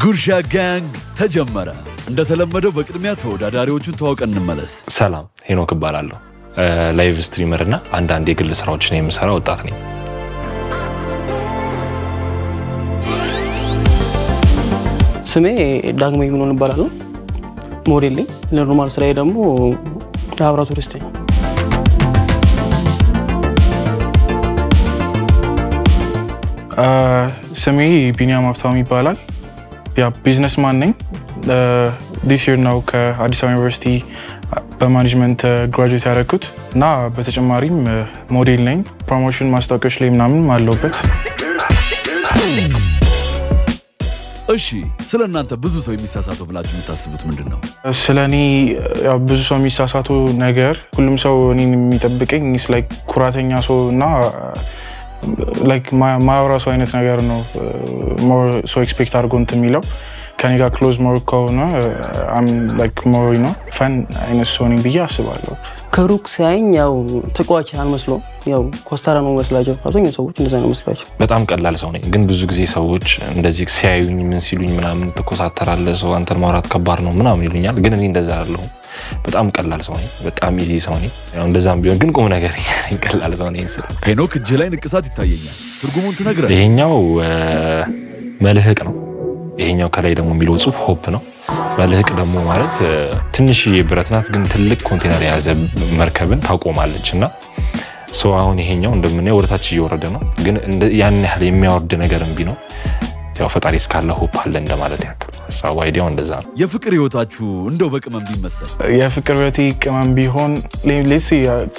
ጉርሻ ጋንግ ተጀመረ እንደተለመደው በቅድሚያ ተወዳዳሪዎቹን ተዋውቀን እንመለስ ሰላም ሄኖክ እባላለሁ ላይቭ ስትሪመር እና አንዳንድ የግል ስራዎችን የምሰራ ወጣት ነኝ ስሜ ዳግማዊ ምን እንባላለሁ ሞዴል ነኝ ለኖርማል ስራዬ ደግሞ ላብራቶሪስት ነኝ ስሜ ቢኒያም ሀብታሙ ይባላል ያ ቢዝነስማን ነኝ this year now ከአዲስ አበባ ዩኒቨርሲቲ በማኔጅመንት ግራጁዌት ያደረኩት እና በተጨማሪም ሞዴል ነኝ ፕሮሞሽን ማስታወቂያዎች ላይ ምናምን አለሁበት እሺ ስለናንተ ብዙ ሰው የሚሳሳተው ብላችሁ የምታስቡት ምንድነው ስለኔ ያው ብዙ ሰው የሚሳሳተው ነገር ሁሉም ሰው እኔን የሚጠብቀኝ like ኩራተኛ ሰው እና like ማውራ ሰው አይነት ነገር ነው more so expect አድርጎ እንትን የሚለው ከኔ ጋር close more ከሆነ I'm like more you know fun አይነት ሰው ነኝ ብዬ አስባለሁ ከሩቅ ሳይኝ ያው ተቋጭ አልመስሎ ያው ኮስታራ ነው መስላቸው አብዛኛው ሰዎች እንደዛ ነው መስላቸው በጣም ቀላል ሰው ነኝ ግን ብዙ ጊዜ ሰዎች እንደዚህ ሲያዩኝ ምን ሲሉኝ ምናምን ተኮሳተራለ ሰው አንተን ማውራት ከባድ ነው ምናምን ይሉኛል ግን እኔ እንደዛ አይደለሁ በጣም ቀላል ሰው ነኝ በጣም ኢዚ ሰው ነኝ ያው እንደዛም ቢሆን ግን ቁም ነገር ቀላል ሰው ነኝ ሄኖክ እጅ ላይ ንቅሳት ይታየኛል ትርጉሙን ትነግረን ይሄኛው መልህቅ ነው ይሄኛው ከላይ ደግሞ የሚለው ጽሁፍ ሆፕ ነው መልህቅ ደግሞ ማለት ትንሽ የብረት ናት ግን ትልቅ ኮንቴነር ያዘ መርከብን ታቆማለችና ሶ አሁን ይሄኛው እንደምናየው ወርታች እየወረደ ነው ግን ያን ያህል የሚያወርድ ነገርም ቢኖር ያው ፈጣሪ እስካለ ሆፕ አለ እንደማለት ያክል ሐሳቡ አይዲያው እንደዛ ነው የፍቅር ህይወታችሁ እንደው በቅመም ቢመሰል የፍቅር ህይወቴ ቅመም ቢሆን ሌትስ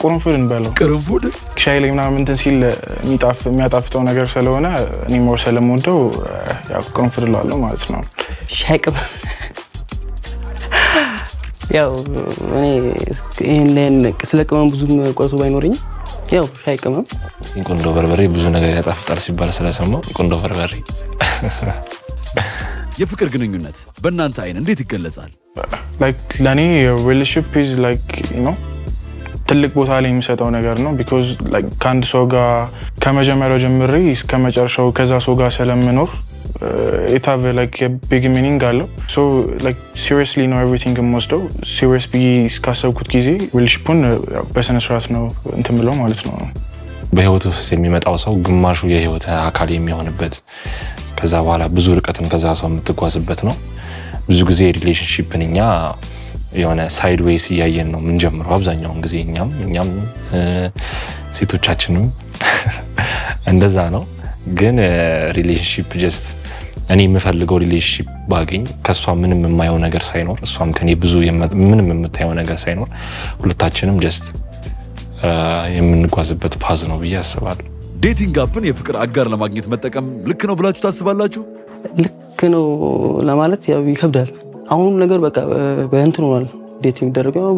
ቁርንፉድ እንበለው ቁርንፉድ ሻይ ላይ ምናምን እንትን ሲል የሚያጣፍጠው ነገር ስለሆነ እኔ ሞር ስለምወደው ያው ቁርንፉድ እላለሁ ማለት ነው ሻይ ቅመም ያው እኔ ይሄን ስለ ቅመም ብዙም ቆይቶ ባይኖርኝ ያው ሻይ ቅመም ቆንጆ በርበሬ ብዙ ነገር ያጣፍጣል ሲባል ስለሰማው ቆንጆ በርበሬ የፍቅር ግንኙነት በእናንተ አይን እንዴት ይገለጻል like ለኔ relationship is like you know ትልቅ ቦታ ላይ የሚሰጠው ነገር ነው because like ከአንድ ሰው ጋር ከመጀመሪያው ጀምሬ እስከ መጨረሻው ከዛ ሰው ጋር ስለምኖር it have like a big meaning አለው so like seriously know everything most serious be እስካሰብኩት ጊዜ relationshipን በስነ ስርዓት ነው እንትን ብለው ማለት ነው በህይወት ውስጥ የሚመጣው ሰው ግማሹ የህይወት አካል የሚሆንበት ከዛ በኋላ ብዙ ርቀትን ከዛ ሰው የምትጓዝበት ነው ብዙ ጊዜ ሪሌሽንሺፕንኛ የሆነ ሳይድዌይስ ያያየን ነው ምን ጀምረው አብዛኛው ጊዜ እኛም ሴቶቻችንም እንደዛ ነው ግን ሪሌሽንሺፕ just እኔ የምፈልገው ሪሌሽንሺፕ ባገኝ ከሷ ምንም የማየው ነገር ሳይኖር እሷም ከኔ ብዙ ምንም የምታየው ነገር ሳይኖር ሁለታችንም just የምንጓዝበት ፓዝ ነው ብዬ አስባለሁ ዴቲንግ አፕን የፍቅር አጋር ለማግኘት መጠቀም ልክ ነው ብላችሁ ታስባላችሁ ልክ ነው ለማለት ያው ይከብዳል አሁን ነገር በቃ በእንትን ሆኗል ዴቲንግ ደረገው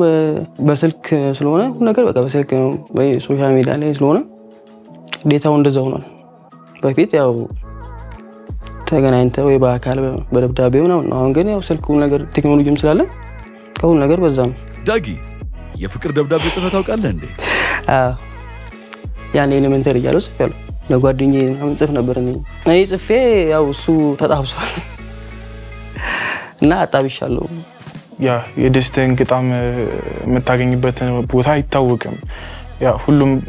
በስልክ ስለሆነ ነገር በቃ በስልክ ወይ ሶሻል ሚዲያ ላይ ስለሆነ ዴታው እንደዛ ሆኗል በፊት ያው ተገናኝተው ወይ በአካል በደብዳቤ ነው አሁን ግን ያው ስልኩ ነገር ቴክኖሎጂም ስላለ ከሁሉ ነገር በዛም ዳጊ የፍቅር ደብዳቤ ጽፈት አውቃለህ እንዴ ያኔ ኤሌመንተሪ እያለሁ ጽፌያለሁ ለጓደኛዬ ምናምን ጽፍ ነበር እኔ ጽፌ ያው እሱ ተጣብሷል እና አጣብሻለሁ ያ የደስታን ግጣም የምታገኝበት ቦታ አይታወቅም ያ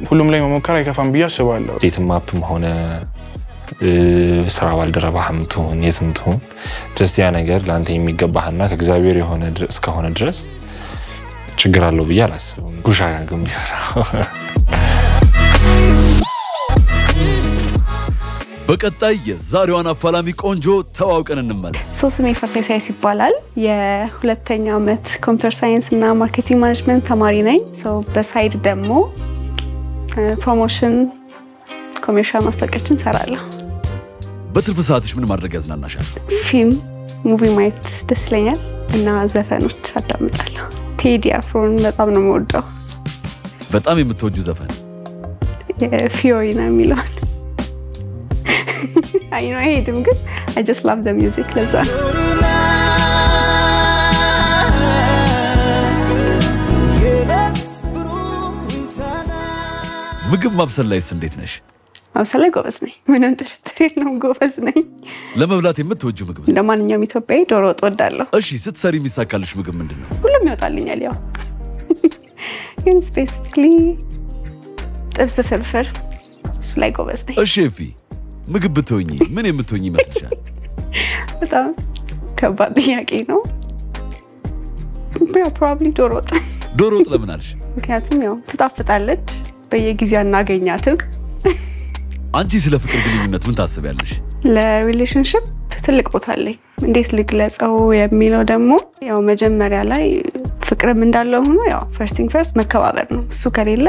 ሁሉም ላይ መሞከር አይከፋም ብዬ አስባለሁ ዴቲንግ አፕም ሆነ ስራ ባልደረባህም ትሁን የትም ትሁን just ያ ነገር ላንተ የሚገባህና ከእግዚአብሔር የሆነ እስከሆነ ድረስ ችግር አለው ብዬ አላስብም ጉርሻ ጋንግም በቀጣይ የዛሬዋን አፋላሚ ቆንጆ ተዋውቀን እንመለስ ስሜ ፈርቴሳይስ ይባላል የሁለተኛ ዓመት ኮምፒውተር ሳይንስ እና ማርኬቲንግ ማኔጅመንት ተማሪ ነኝ በሳይድ ደግሞ ፕሮሞሽን ኮሜርሻል ማስታወቂያዎችን ሰራለሁ በትርፍ ሰዓትሽ ምን ማድረግ ያዝናናሻል ፊልም ሙቪ ማየት ደስ ይለኛል እና ዘፈኖች አዳምጣለሁ ቴዲ አፍሮን በጣም ነው የምወደው በጣም የምትወጂው ዘፈን ፊዮሪና የሚለው I know I hate him good I just love the music ለዛ ምግብ ማብሰል ላይስ እንዴት ነሽ አብሰላይ ጎበዝ ነኝ ምንም ጥርጥር የለውም ጎበዝ ነኝ ለመብላት የምትወጂው ምግብ እንደማንኛውም ኢትዮጵያዊ ዶሮ ወጥ እወዳለሁ እሺ ስትሰሪ የሚሳካልሽ ምግብ ምንድነው ሁሉም ይወጣልኛል ያው ግን ስፔሲፊክሊ ጥብስ ፍርፍር እሱ ላይ ጎበዝ ነኝ እሺ ኤፊ ምግብ ብትሆኚ ምን የምትሆኚ ይመስልሻል በጣም ከባድ ጥያቄ ነው probably ዶሮ ወጥ ለምን አልሽ ምክንያቱም ያው ትጣፍጣለች በየጊዜው እናገኛትም አንቺ ስለ ፍቅር ግንኙነት ምን ታስቢያለሽ ለሪሌሽንሺፕ ትልቅ ቦታ አለኝ እንዴት ልግለጸው የሚለው ደግሞ ያው መጀመሪያ ላይ ፍቅርም እንዳለው ሆኖ ያው first thing first መከባበር ነው እሱ ከሌለ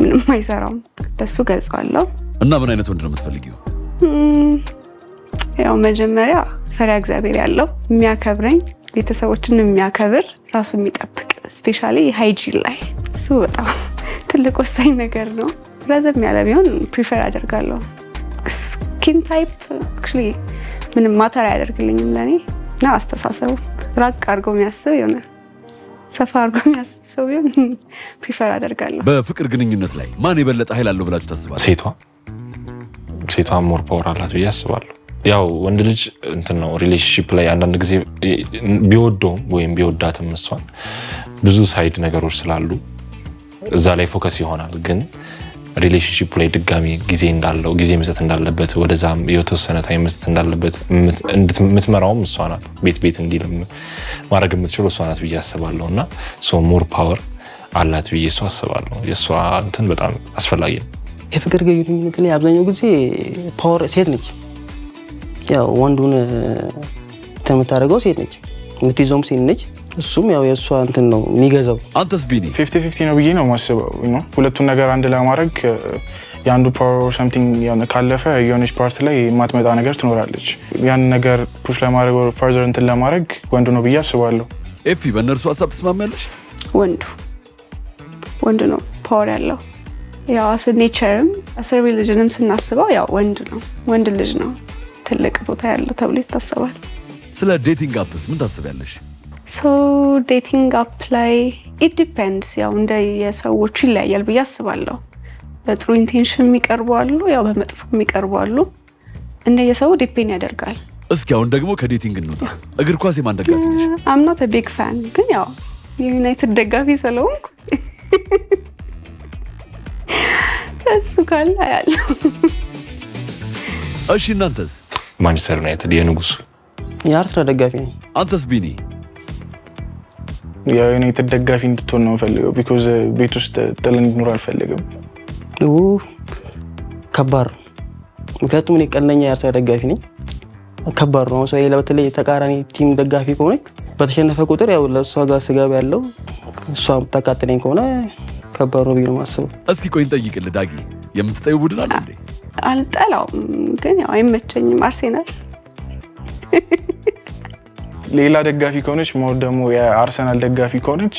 ምንም አይሰራም በሱ ገልጸዋለሁ እና ምን አይነት ወንድ ነው የምትፈልጊው ያው መጀመሪያ ፈሪሃ እግዚአብሔር ያለው የሚያከብረኝ ቤተሰቦችን የሚያከብር ራሱ የሚጠብቅ ስፔሻሊ ሃይጂን ላይ እሱ በጣም ትልቅ ወሳኝ ነገር ነው ረዘም ያለ ቢሆን ፕሪፈር አደርጋለሁ ስኪን ታይፕ actually ምንም ማተር አያደርግልኝም ለኔ እና አስተሳሰቡ ራቅ አድርጎ የሚያስብ የሆነ ሰፋ አድርጎ የሚያስብ ሰው ቢሆን ፕሪፈር አደርጋለሁ በፍቅር ግንኙነት ላይ ማን የበለጠ ኃይል አለው ብላችሁ ታስባላችሁ ሴቷ ሞር ፓወር አላት ብዬ አስባለሁ ያው ወንድ ልጅ እንትን ነው ሪሌሽንሺፕ ላይ አንዳንድ ጊዜ ቢወደውም ወይም ቢወዳትም እሷን ብዙ ሳይድ ነገሮች ስላሉ እዛ ላይ ፎከስ ይሆናል ግን ሪሌሽንሺፕ ላይ ድጋሚ ጊዜ መስጠት እንዳለበት ወደዛም የተወሰነ ታይም መስጠት እንዳለበት የምትመራውም እሷ ናት ቤት እንዲልም ማድረግ የምትችለው እሷ ናት ብዬ አስባለሁና ሶ ሞር ፓወር አላት ብዬ እሷ አስባለሁ የእሷ እንትን በጣም አስፈላጊ ነው የፍቅር ግንኙነት ላይ አብዛኛው ጊዜ ፓወር ሴት ነች ያው ወንዱን ተመታረገው ሴት ነች የምትይዘውም ሴት ነች እሱም ያው የሷ እንትን ነው የሚገዛው አንተስ ቢኒ 50-50 ነው ብዬ ነው ማስበው ነው ሁለቱን ነገር አንድ ላይ ማድረግ ያንዱ ፓወር ኦር something ካለፈ የሆነች ፓርት ላይ ማጥመጣ ነገር ትኖራለች ያን ነገር ፑሽ ለማድረግ ኦር ፈርዘር እንትን ለማድረግ ወንዱ ነው ብዬ አስባለሁ ኤፊ በእነርሱ ሐሳብ ተስማማለሽ ወንዱ ነው ፓወር ያለው ያው አስ ኔቸርም አስ ሪሊጅንም ስናስበው ያው ወንድ ልጅ ነው ትልቅ ቦታ ያለው ተብሎ ይታሰባል ስለ ዴቲንግ አፕስ ምን ታስቢያለሽ ሶ ዴቲንግ አፕ ላይ it depends ያው እንደ የሰዎቹ ይለያያል ብዬ አስባለሁ በጥሩ ኢንቴንሽን የሚቀርቡ አሉ ያው በመጥፎ የሚቀርቡ አሉ እንደ የሰው ዲፔንድ ያደርጋል እስኪ አሁን ደግሞ ከዴቲንግ እንውጣ እግር ኳስ የማን ደጋፊ ነሽ I'm not a big fan ግን ያው የዩናይትድ ደጋፊ ስለሆንኩ እሱ ካለ ያለው እሺ እናንተስ ማንቸስተር ዩናይትድ የንጉስ የአርሰናል ደጋፊ ነኝ አንተስ ቢኒ የዩናይትድ ደጋፊ እንድትሆን ነው ፈልገው because ቤት ውስጥ ጥል እንዲኖር አልፈልግም ከባድ ምክንያቱም እኔ ቀለኛ የአርሰናል ደጋፊ ነኝ ከባድ ነው ሰው በተለይ ተቃራኒ ቲም ደጋፊ ከሆነ በተሸነፈ ቁጥር ያው ለሷ ጋር ስጋብ ያለው እሷ ተቃጥለኝ ከሆነ ከባድ ነው ብዬ ነው ማስበው እስኪ ቆይ እንጠይቅልህ ዳጊ የምትጠይው ቡድን አለ እንዴ አልጠላውም ግን ያው አይመቸኝም አርሴናል ሌላ ደጋፊ ከሆነች ሞር ደግሞ የአርሰናል ደጋፊ ከሆነች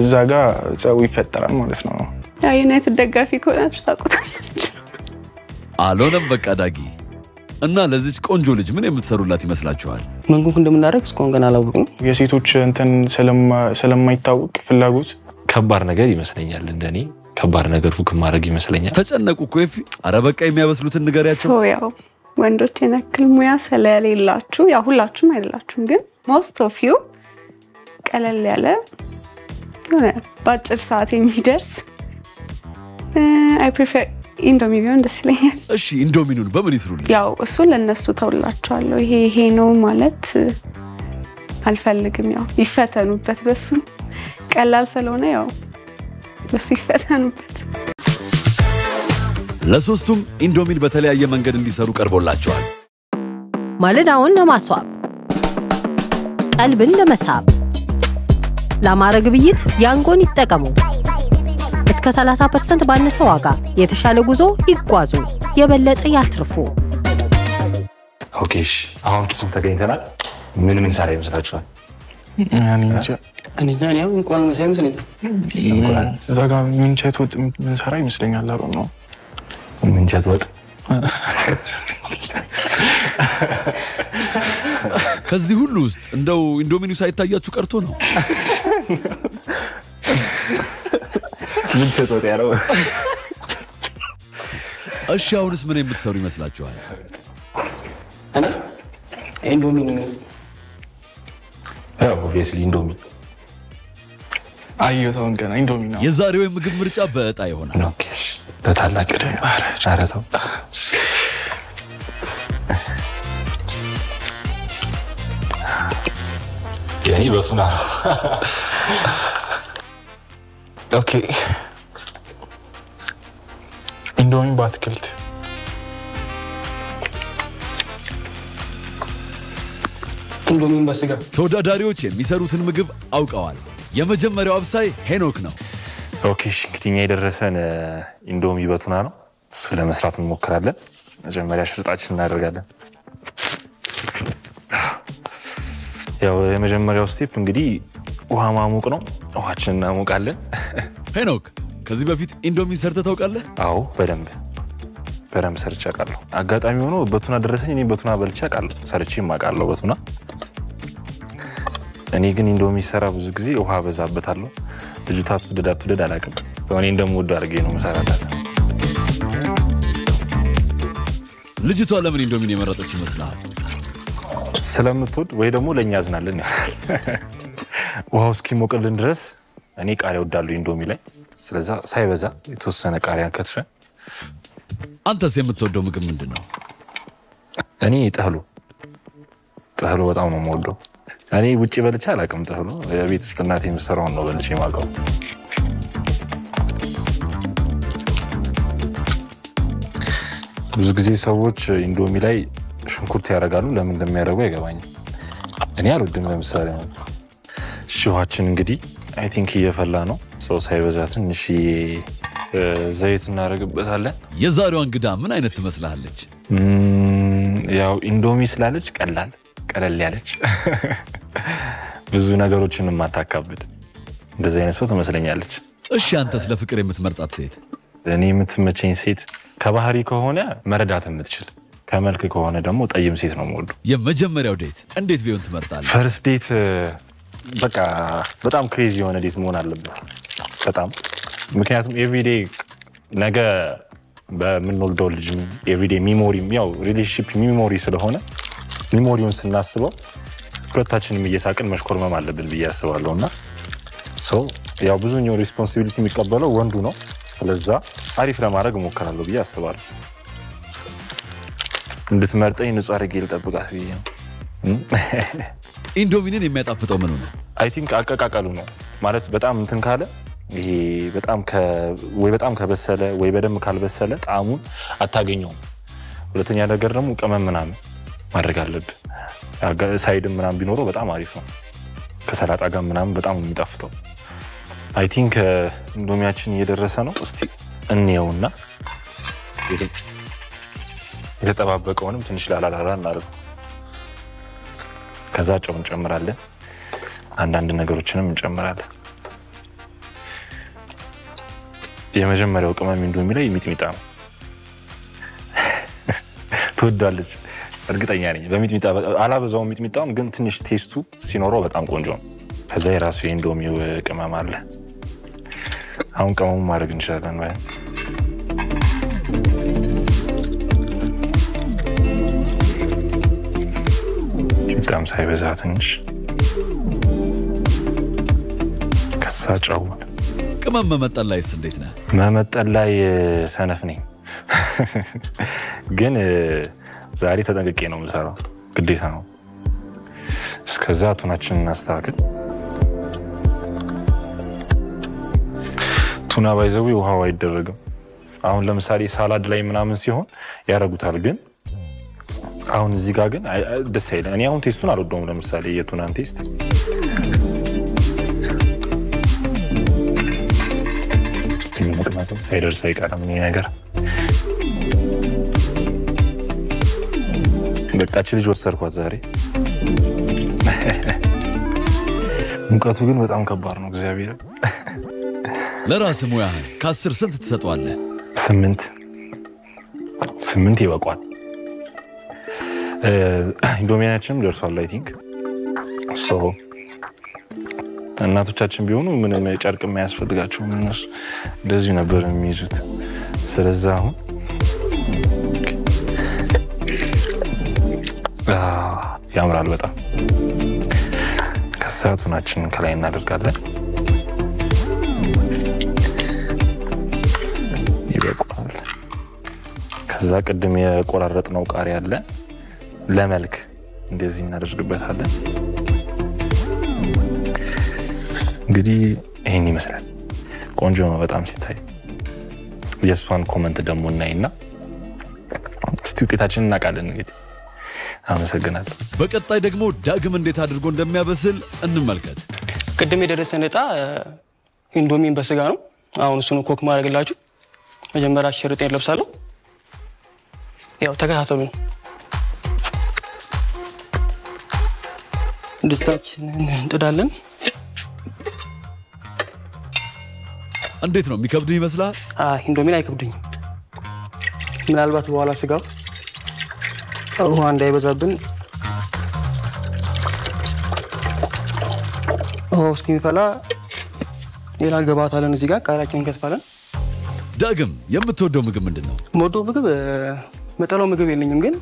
እዛ ጋር ጸው ይፈጠራል ማለት ነው ያው ዩናይትድ ደጋፊ ከሆነች ታውቁታላችሁ አሎንም በቃ ዳጊ እና ለዚህ ቆንጆ ልጅ ምን የምትሰሩላት ይመስላችኋል መንጉን እንደምናረግ እስካሁን ገና አላወቅንም የሴቶች እንትን ስለማይታወቅ ፍላጎት ከባድ ነገር ይመስለኛል እንደኔ ከባድ ነገር ሁክ ማድረግ ይመስለኛል ተጨነቁ እኮ ኤፊ ኧረ በቃ የሚያበስሉትን ንገሪያቸው ያው ወንዶች የነክል ሙያ ስለሌላችሁ ያው ሁላችሁም አይደላችሁም ግን most of you ቀለል ያለ የሆነ ባጭር ሰዓት የሚደርስ I prefer ኢንዶሚ ቢሆን ደስ ይለኛል እሺ ኢንዶሚኑን በምን ይስሩልኝ ያው እሱ ለነሱ ተውላችኋለሁ ይሄ ነው ማለት አልፈልግም ያው ይፈተኑበት በሱ ቀላል ስለሆነ ያው በሱ ይፈተኑበት ለሶስቱም ኢንዶሚን በተለያየ መንገድ እንዲሰሩ ቀርቦላቸዋል ማለዳውን ለማስዋብ ቀልብን ለመሳብ ለማረ ግብይት ያንጎን ይጠቀሙ እስከ 30% ባነሰ ዋጋ የተሻለ ጉዞ ይጓዙ የበለጠ ያትርፉ ኦኬሽ አሁን ኪችን ተገኝተናል ምን ሰራ ይመስላችኋል እኔ ያው እንኳን መሳይ መስለኝ እዛ ጋር ምንቸት ወጥ ምን ሰራ ይመስለኛል አሮ ነው ምንቸት ወጥ ከዚህ ሁሉ ውስጥ እንደው ኢንዶሚኑ ሳይታያችሁ ቀርቶ ነው ምንቸት ወጥ ያለው እሺ አሁንስ ምን የምትሰሩ ይመስላችኋል? እኔ ኢንዶሚ ኦብቪየስሊ ኢንዶሚ አየሁት ገና ኢንዶሚ ነው። የዛሬው የምግብ ምርጫ በእጣ ይሆናል። ኦኬ በታላቅ አረታው የኔ በቱና ኦኬ ኢንዶሚ በአትክልት ኢንዶሚ በስጋ ተወዳዳሪዎች የሚሰሩትን ምግብ አውቀዋል። የመጀመሪያው አብሳይ ሄኖክ ነው። ኦኬ እንግዲህ የደረሰን ኢንዶሚ በቱና ነው። እሱ ለመስራት እንሞክራለን። መጀመሪያ ሽርጣችን እናደርጋለን። ያው የመጀመሪያው ስቴፕ እንግዲህ ውሃ ማሞቅ ነው። ውሃችንን እናሞቃለን። ሄኖክ ከዚህ በፊት ኢንዶሚ ሰርተህ ታውቃለህ? አዎ በደንብ ሰርቼ አውቃለሁ። አጋጣሚ ሆኖ በቱና ደረሰኝ። እኔ በቱና በልቼ አውቃለሁ፣ ሰርቼም አውቃለሁ በቱና። እኔ ግን ኢንዶሚ ሰራ ብዙ ጊዜ ውሃ በዛበታለሁ። ልጅቷ ትወደድ አላውቅም። እኔ እንደምወደው አድርጌ ነው መሰራታት። ልጅቷ ለምን ኢንዶሚን የመረጠች ይመስልሃል? ስለምትወድ ወይ ደግሞ ለኛ አዝናለን። ውሃው እስኪሞቅልን ድረስ እኔ ቃሪያ እወዳለሁ ኢንዶሚ ላይ። ስለዛ ሳይበዛ የተወሰነ ቃሪያ ከትፈን። አንተስ የምትወደው ምግብ ምንድነው? እኔ ጠህሉ በጣም ነው የምወደው። እኔ ውጪ በልቼ አላውቅም። ጠህሉ ቤት ውስጥ እናቴ የምትሰራውን ነው በልቼ የማውቀው። ብዙ ጊዜ ሰዎች ኢንዶሚ ላይ ሽንኩርት ያደርጋሉ። ለምን እንደሚያደርጉ አይገባኝም። እኔ አልወድም። ለምሳሌ ውሃችን እንግዲህ አይ ቲንክ እየፈላ ነው። ሰው ሳይበዛ ትንሽ ዘይት እናደርግበታለን። የዛሬዋ እንግዳ ምን አይነት ትመስላለች? ያው ኢንዶሚ ስላለች ቀለል ያለች ብዙ ነገሮችን የማታካብድ እንደዚህ አይነት ሰው ትመስለኛለች። እሺ አንተስ ለፍቅር የምትመርጣት ሴት? እኔ የምትመቸኝ ሴት ከባህሪ ከሆነ መረዳት የምትችል፣ ከመልክ ከሆነ ደግሞ ጠይም ሴት ነው የምወደው። የመጀመሪያው ዴት እንዴት ቢሆን ትመርጣለህ? ፈርስት ዴት በቃ በጣም ክሬዚ የሆነ ዴት መሆን አለበት በጣም። ምክንያቱም ኤቭሪዴ ነገ በምንወልደው ልጅ ኤቭሪዴ ሚሞሪ ያው ሪሌሽንሺፕ ሚሞሪ ስለሆነ ሚሞሪውን ስናስበው ሁለታችንም እየሳቅን መሽኮርመም አለብን ብዬ አስባለሁና ያው ብዙኛው ሪስፖንሲቢሊቲ የሚቀበለው ወንዱ ነው። ስለዛ አሪፍ ለማድረግ እሞክራለሁ ብዬ አስባለሁ። እንድትመርጠኝ ንጹህ አድርጌ ልጠብቃት ብዬ ነው። ኢንዶሚንን የሚያጣፍጠው ምኑ ነው? አይ ቲንክ አቀቃቀሉ ነው ማለት በጣም እንትን ካለ ይሄ በጣም ከበሰለ ወይ በደንብ ካልበሰለ ጣዕሙን አታገኘውም። ሁለተኛ ነገር ደግሞ ቅመም ምናምን ማድረግ አለብህ። ሳይድም ምናምን ቢኖረው በጣም አሪፍ ነው። ከሰላጣ ጋር ምናምን በጣም የሚጣፍጠው። አይ ቲንክ ኢንዶሚያችን እየደረሰ ነው። እስቲ እንየውና የተጠባበቀውንም ትንሽ ላላላላ እናደርገው። ከዛ ጨው እንጨምራለን። አንዳንድ ነገሮችንም እንጨምራለን። የመጀመሪያው ቅመም ኢንዶሚ ላይ ሚጥሚጣ ነው። ትወዳለች እርግጠኛ ነኝ። በሚጥሚጣ አላበዛውም ሚጥሚጣውን፣ ግን ትንሽ ቴስቱ ሲኖረው በጣም ቆንጆ ነው። ከዛ የራሱ የኢንዶሚው ቅመም አለ። አሁን ቅመሙ ማድረግ እንችላለን ወይ? በጣም ሳይበዛ ትንሽ። ከዛ ጨው። ቅመም መመጠን ላይስ እንዴት ነህ? መመጠን ላይ ሰነፍ ነኝ፣ ግን ዛሬ ተጠንቅቄ ነው የምሰራው። ግዴታ ነው። እስከዛ ቱናችንን እናስተካክል። ቱና ባይዘው ውሃው አይደረግም። አሁን ለምሳሌ ሳላድ ላይ ምናምን ሲሆን ያረጉታል፣ ግን አሁን እዚህ ጋር ግን ደስ አይልም። እኔ አሁን ቴስቱን አልወደውም። ለምሳሌ የቱናን ቴስት እስቲ መቅማሰም ሳይደርስ አይቀርም ይሄ ነገር። በቃች ልጅ ወሰርኳት ዛሬ። ሙቀቱ ግን በጣም ከባድ ነው። እግዚአብሔር ለራስህ ሙያህን ከ10 ስንት ትሰጠዋለህ? 8 ይበቃል። ኢንዶሚያችንም ደርሷል አይ ቲንክ። እናቶቻችን ቢሆኑ ምንም ጨርቅ የማያስፈልጋቸው እነሱ እንደዚሁ ነበር የሚይዙት። ስለዚህ አሁን ያምራል በጣም ከሳቱናችንን ከላይ እናደርጋለን ይበቃል ከዛ ቅድም የቆራረጥነው ቃሪያ አለ ለመልክ እንደዚህ እናደርግበታለን እንግዲህ ይሄን ይመስላል ቆንጆ ነው በጣም ሲታይ የሷን ኮሜንት ደግሞ እናይና እስቲ ውጤታችንን እናቃለን እንግዲህ አመሰግናለሁ በቀጣይ ደግሞ ዳግም እንዴት አድርጎ እንደሚያበስል እንመልከት ቅድም የደረሰን እጣ ኢንዶሚን በስጋ ነው አሁን እሱን ኮክ ማድረግላችሁ መጀመሪያ ሽርጤን ለብሳለሁ ያው ተከታተሉኝ ድስታችንን እንጥዳለን እንዴት ነው የሚከብድ ይመስላል ኢንዶሚን አይከብድኝም ምናልባት በኋላ ስጋው ውሃ እንዳይበዛብን እስኪፈላ ሌላ ግብአት አለን እዚህ ጋር ቃሪያችንን እንከትፋለን ዳግም የምትወደው ምግብ ምንድነው የምወደው ምግብ መጠላው ምግብ የለኝም ግን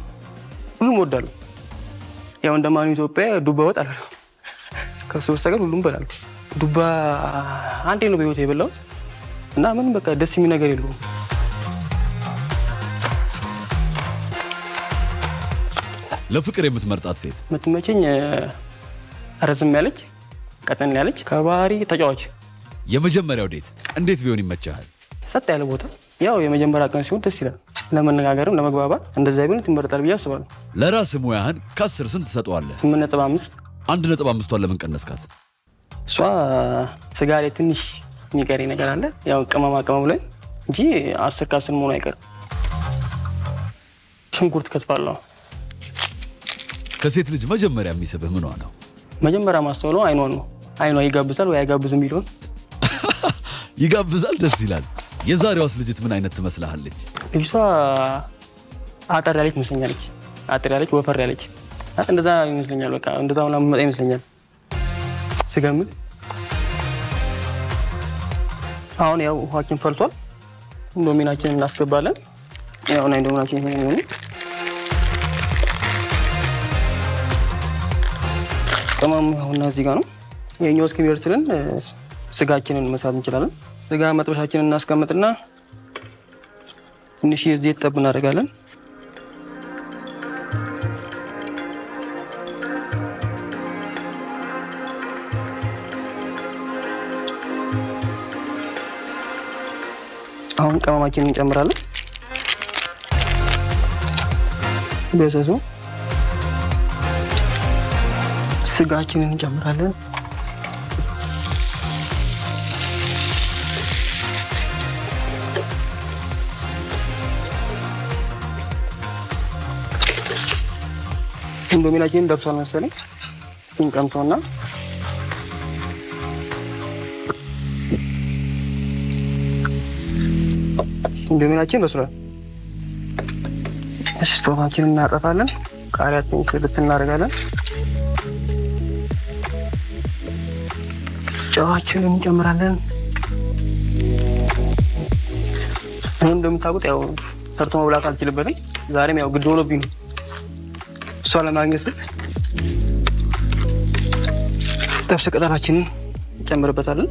ሁሉም እወዳለሁ ያው እንደማን ኢትዮጵያ ዱባ ወጥ አለ ከሱ በስተቀር ሁሉም በላሉ ዱባ አንዴ ነው በህይወቴ የበላሁት እና ምን በቃ ደስ የሚል ነገር የለውም ለፍቅር የምትመርጣት ሴት ምትመቸኝ ረዝም ያለች ቀጠን ያለች ከባህሪ ተጫዋች የመጀመሪያው ዴት እንዴት ቢሆን ይመቻል ሰጥ ያለ ቦታ ያው የመጀመሪያ ቀን ሲሆን ደስ ይላል ለመነጋገርም ለመግባባት እንደዛ ቢሆን ትመርጣል ብዬ አስባለሁ ለራስ ሙያህን ከ10 ስንት ትሰጠዋለህ 8.5 1.5 ለምን ቀነስካት እሷ ስጋ ላይ ትንሽ የሚቀረኝ ነገር አለ ያው ቅመማ ቅመም ላይ እንጂ 10 ከ10 መሆኑ አይቀርም ሽንኩርት ከትፋለሁ ከሴት ልጅ መጀመሪያ የሚስብህ ምንዋ ነው መጀመሪያ ማስተዋለው አይኗን ነው አይኗ ይጋብዛል ወይ አይጋብዝም ቢሆን ይጋብዛል ደስ ይላል የዛሬዋስ ልጅት ምን አይነት ትመስልሃለች ልጅቷ አጠር ያለች መስለኛለች አጠር ያለች ወፈር ያለች እንደዛ ይመስለኛል በቃ እንደዛው ነው መጣ ይመስለኛል ስገምት አሁን ያው ውሃችን ፈልቷል ኢንዶሚናችንን እናስገባለን ያው እና ኢንዶሚናችን ይሄን ቅመም አሁን እዚህ ጋር ነው የኛው እስኪበርስልን ስጋችንን መስራት እንችላለን ስጋ መጥበሻችንን እናስቀምጥና ትንሽ ዘይት ጠብ እናደርጋለን አሁን ቅመማችንን እንጨምራለን በሰሱ ስጋችንን እንጨምራለን ኢንዶሚናችንን ደብሷል መሰለኝ እንቀምተውና ኢንዶሚናችን በስሏል ስቶቫችንን እናጠፋለን ቃሪያችንን ክብት እናደርጋለን ጨዋችንን እንጨምራለን እንደምታውቁት ያው ሰርቶ መብላት አልችልበትም ዛሬም ያው ግድ ሆኖብኝ ነው እሷ ለማግኘት ጥብስ ቅጠላችንን እንጨምርበታለን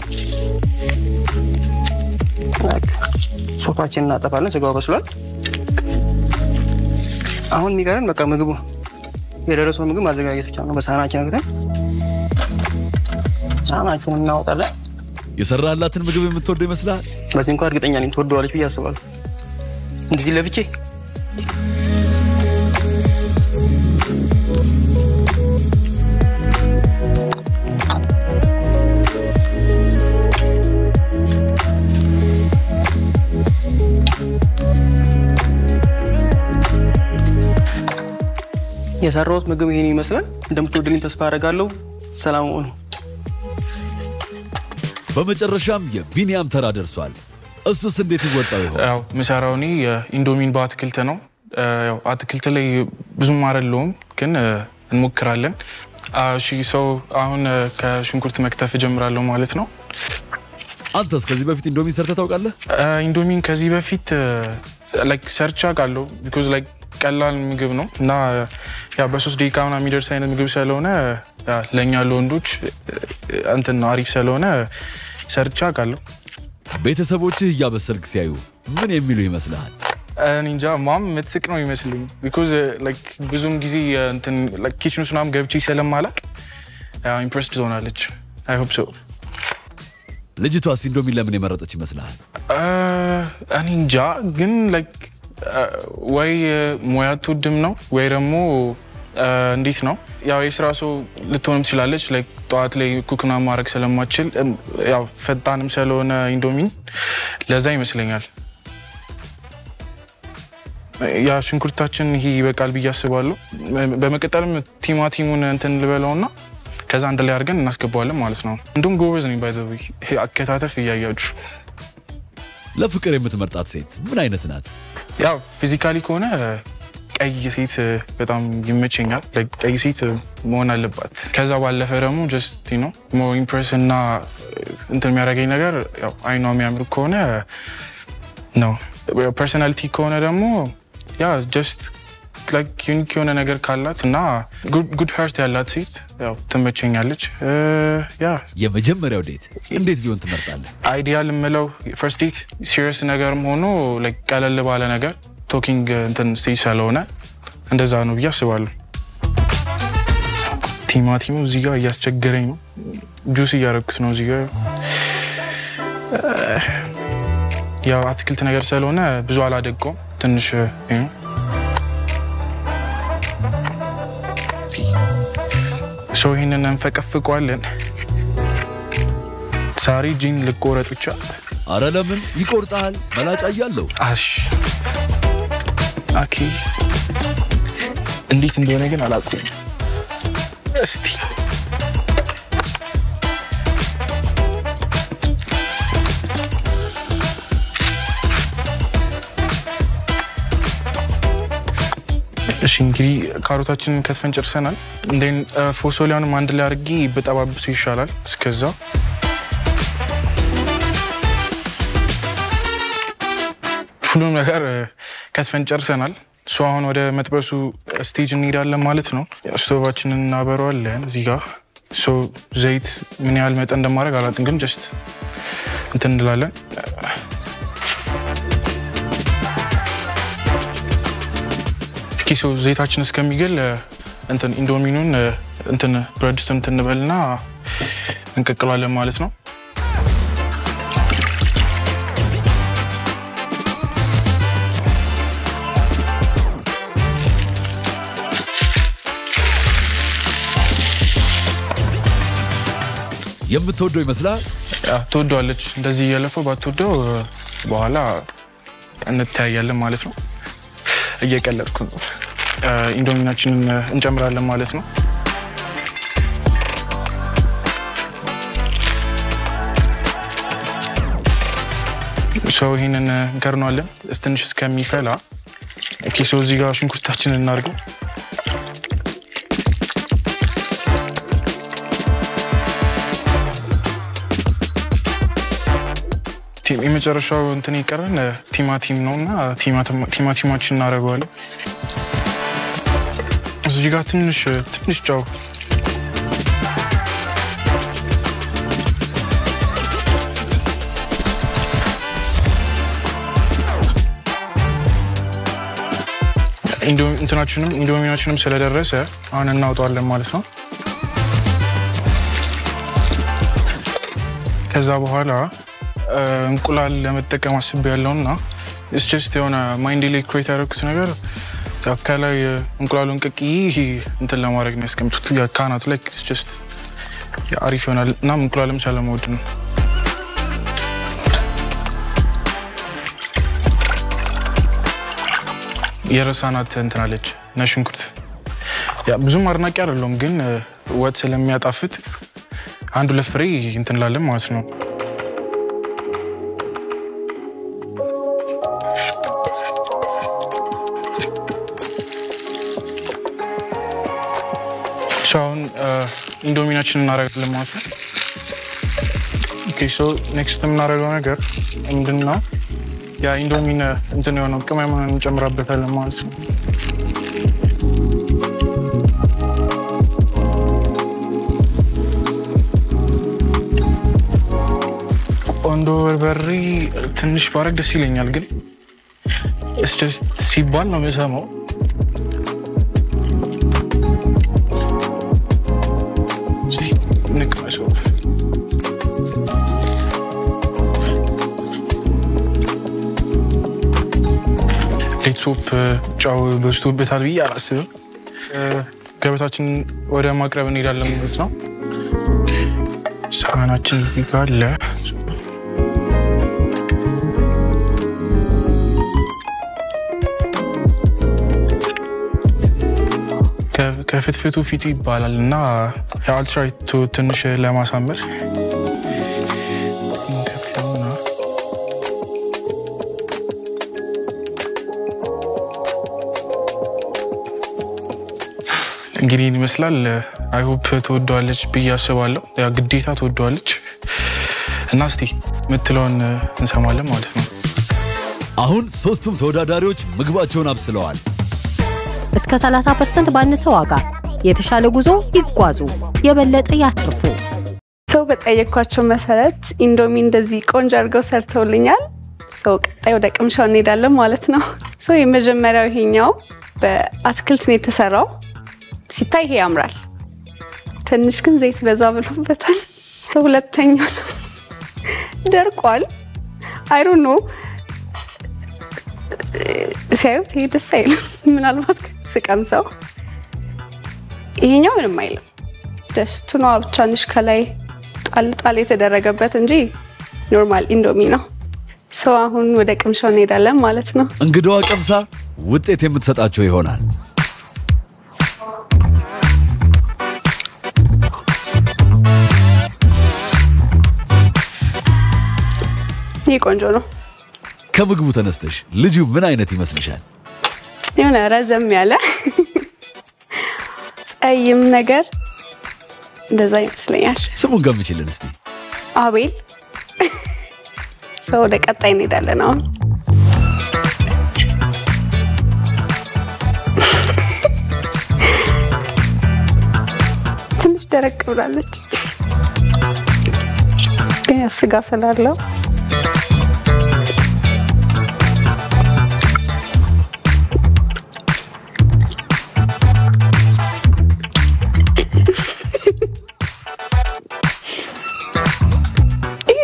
ሶፋችንን እናጠፋለን ስጋው በስሏል አሁን የሚቀረን በቃ ምግቡ የደረሰው ምግብ ማዘጋጀት ብቻ ነው በሳህናችን አድርገን ሳህናችንን እናወጣለን የሰራላትን ምግብ የምትወደው ይመስላል በዚህ እንኳን እርግጠኛ ነኝ ትወደዋለች ብዬ አስባለሁ እንደዚህ ለብቼ የሰራሁት ምግብ ይሄን ይመስላል እንደምትወዱልኝ ተስፋ አደርጋለሁ ሰላም ሁኑ በመጨረሻም የቢኒያም ተራ ደርሷል እሱስ እንዴት ይወጣው ይሆን ያው መሰራው እኔ ኢንዶሚን በአትክልት ነው ያው አትክልት ላይ ብዙም አይደለም ግን እንሞክራለን እሺ ሰው አሁን ከሽንኩርት መክተፍ ጀምራለሁ ማለት ነው አንተስ ከዚህ በፊት ኢንዶሚን ሰርተህ ታውቃለህ ኢንዶሚን ከዚህ በፊት like ሰርች አውቃለሁ because like ቀላል ምግብ ነው እና ያ በ3 ደቂቃ ምናምን የሚደርስ አይነት ምግብ ስለሆነ ለኛ ለወንዶች እንትን ነው አሪፍ ስለሆነ ሰርች አውቃለሁ። ቤተሰቦችህ እያበሰልክ ሲያዩ ምን የሚሉ ይመስልሃል? እንጃ ማም ምትስቅ ነው ይመስልኝ because like ብዙም ጊዜ እንትን like ኪችን ውስጥ ምናምን ገብቼ ስለማላቅ impressed ሆናለች. I hope so. ልጅቷስ ኢንዶሚን ለምን የመረጠች ይመስልሃል? እንጃ ግን like ወይ ሙያ ትወድም ነው ወይ ደግሞ እንዴት ነው ያው የስራ ሰው ልትሆንም ትችላለች like ጠዋት ላይ ኩክና ማድረግ ስለማትችል ያው ፈጣንም ስለሆነ ኢንዶሚን ለዛ ይመስለኛል። ያ ሽንኩርታችን ይሄ ይበቃል ብዬ አስባለሁ። በመቀጠልም ቲማቲሙን እንትን ልበለውና ከዛ አንድ ላይ አድርገን እናስገባዋለን ማለት ነው። እንደውም ጎበዝ ነኝ by the way አከታተፍ እያያችሁ። ለፍቅር የምትመርጣት ሴት ምን አይነት ናት? ያው ፊዚካሊ ከሆነ ቀይ ሴት በጣም ይመቸኛል። ቀይ ሴት መሆን አለባት። ከዛ ባለፈ ደግሞ just you know more impress እና እንትን የሚያደርገኝ ነገር ያው አይኗ የሚያምር ከሆነ ነው። personality ከሆነ ደግሞ ያ just like unique የሆነ ነገር ካላት እና good heart ያላት ሴት ያው ትመቸኛለች። ያ የመጀመሪያው ዴት እንዴት ቢሆን ትመርጣለህ? አይዲያል የምለው first date serious ነገርም ሆኖ like ቀለል ባለ ነገር talking እንትን ስቴጅ ስለሆነ እንደዛ ነው ብዬ አስባለሁ። ቲማቲሙ እዚህ ጋር እያስቸገረኝ ነው። ጁስ እያደረኩት ነው እዚህ ጋር ያው አትክልት ነገር ስለሆነ ብዙ አላደቀውም ትንሽ ሰው ይሄንን እንፈቀፍቀዋለን። ሳሪ ጂን ልቆረጥ ብቻ። አረ ለምን ይቆርጣል? መላጫ እያለው አሽ ኦኬ እንዴት እንደሆነ ግን አላውቅም። እስቲ እሺ እንግዲህ ካሮታችንን ከትፈን ጨርሰናል። እንደን ፎሶሊያንም አንድ ላይ አድርጌ በጠባብሱ ይሻላል። እስከዛ ሁሉም ነገር ከትፈን ጨርሰናል። ሶ አሁን ወደ መጥበሱ ስቴጅ እንሄዳለን ማለት ነው። ስቶቫችንን እናበራዋለን እዚህ ጋር። ሶ ዘይት ምን ያህል መጠን እንደማድረግ አላውቅም ግን ጀስት እንትን እንላለን። ኪሶ ዘይታችን እስከሚገል እንትን ኢንዶሚኑን እንትን ብረት ድስቱን እንትን እንበልና እንቀቅላለን ማለት ነው። የምትወደው ይመስላል? ትወደዋለች። እንደዚህ እያለፈው ባትወደው በኋላ እንተያያለን ማለት ነው። እየቀለድኩ ነው። ኢንዶሚናችንን እንጨምራለን ማለት ነው። ሰው ይሄንን እንከርነዋለን ትንሽ እስከሚፈላ። ኦኬ ሰው እዚህ ጋር ሽንኩርታችንን እናድርገው። የመጨረሻው እንትን ይቀረን ቲማቲም ነውና ቲማቲማችን እናደርገዋለን። እዚህ ጋር ትንሽ ጨው ኢንዶሚናችንም ስለደረሰ አሁን እናውጣዋለን ማለት ነው። ከዛ በኋላ እንቁላል ለመጠቀም አስቤያለሁና it's just የሆነ ማይንድ ላይ ክሬት ያደረኩት ነገር ከላይ እንቁላሉን ቀቅዬ እንትን ለማድረግ ነው ያስቀምጡት ካናቱ ላይ it's just አሪፍ ይሆናል እና እንቁላልም ስለምወድ ነው። የረሳናት እንትን አለች ነጭ ሽንኩርት። ብዙም አድናቂ አይደለሁም ግን ወጥ ስለሚያጣፍጥ አንድ ሁለት ፍሬ እንትን ላለን ማለት ነው። አሁን ኢንዶሚናችንን እናደርጋለን ማለት ነው። ኦኬ ሶ ኔክስት የምናደርገው ነገር ምንድነው? ያ ኢንዶሚን እንትን የሆነው ቅመሙን እንጨምራበታለን ማለት ነው። ቆንጆ በርበሬ ትንሽ ባረግ ደስ ይለኛል ግን it's just ሲባል ነው የምሰማው። እስቲ ንቅመሰው። ሌትሶፕ ጫው በዝቶበታል ብዬ አላስብም። ገበታችን ወደ ማቅረብ እንሄዳለን ማለት ነው። ሳህናችን ይጋለ ከፍትፍቱ ፊቱ ይባላል እና I'll try to ትንሽ ለማሳመር እንግዲህ ይመስላል። አይ ሆፕ ተወዷለች ብዬ አስባለሁ። ያ ግዴታ ተወዷለች እና እስቲ ምትለውን እንሰማለን ማለት ነው። አሁን ሶስቱም ተወዳዳሪዎች ምግባቸውን አብስለዋል። እስከ 30% ባነሰ ዋጋ የተሻለ ጉዞ ይጓዙ፣ የበለጠ ያትርፉ። ሰው በጠየኳቸው መሰረት ኢንዶሚ እንደዚህ ቆንጆ አድርገው ሰርተውልኛል። ሰው ቀጣይ ወደ ቅምሻው እንሄዳለን ማለት ነው። ሰው የመጀመሪያው ይሄኛው በአትክልት ነው የተሰራው። ሲታይ ይሄ ያምራል። ትንሽ ግን ዘይት በዛ ብሎበታል። ሁለተኛው ደርቋል። አይ ዶንት ኖ ሲያዩት ይሄ ደስ አይልም። ምናልባት ስቀምሰው ይሄኛው ምንም አይልም። ደስቱ ነው ብቻ ትንሽ ከላይ ጣል የተደረገበት እንጂ ኖርማል ኢንዶሚ ነው። ሰው አሁን ወደ ቅምሻው እንሄዳለን ማለት ነው። እንግዳዋ ቀምሳ ውጤት የምትሰጣቸው ይሆናል። ይሄ ቆንጆ ነው። ከምግቡ ተነስተሽ ልጁ ምን አይነት ይመስልሻል? የሆነ ረዘም ያለ ጸይም ነገር እንደዛ ይመስለኛል። ስሙን ገምችልን እስቲ። አቤል። ሰው ወደ ቀጣይ እንሄዳለን አሁን። ትንሽ ደረቅ ብላለች ግን ስጋ ስላለው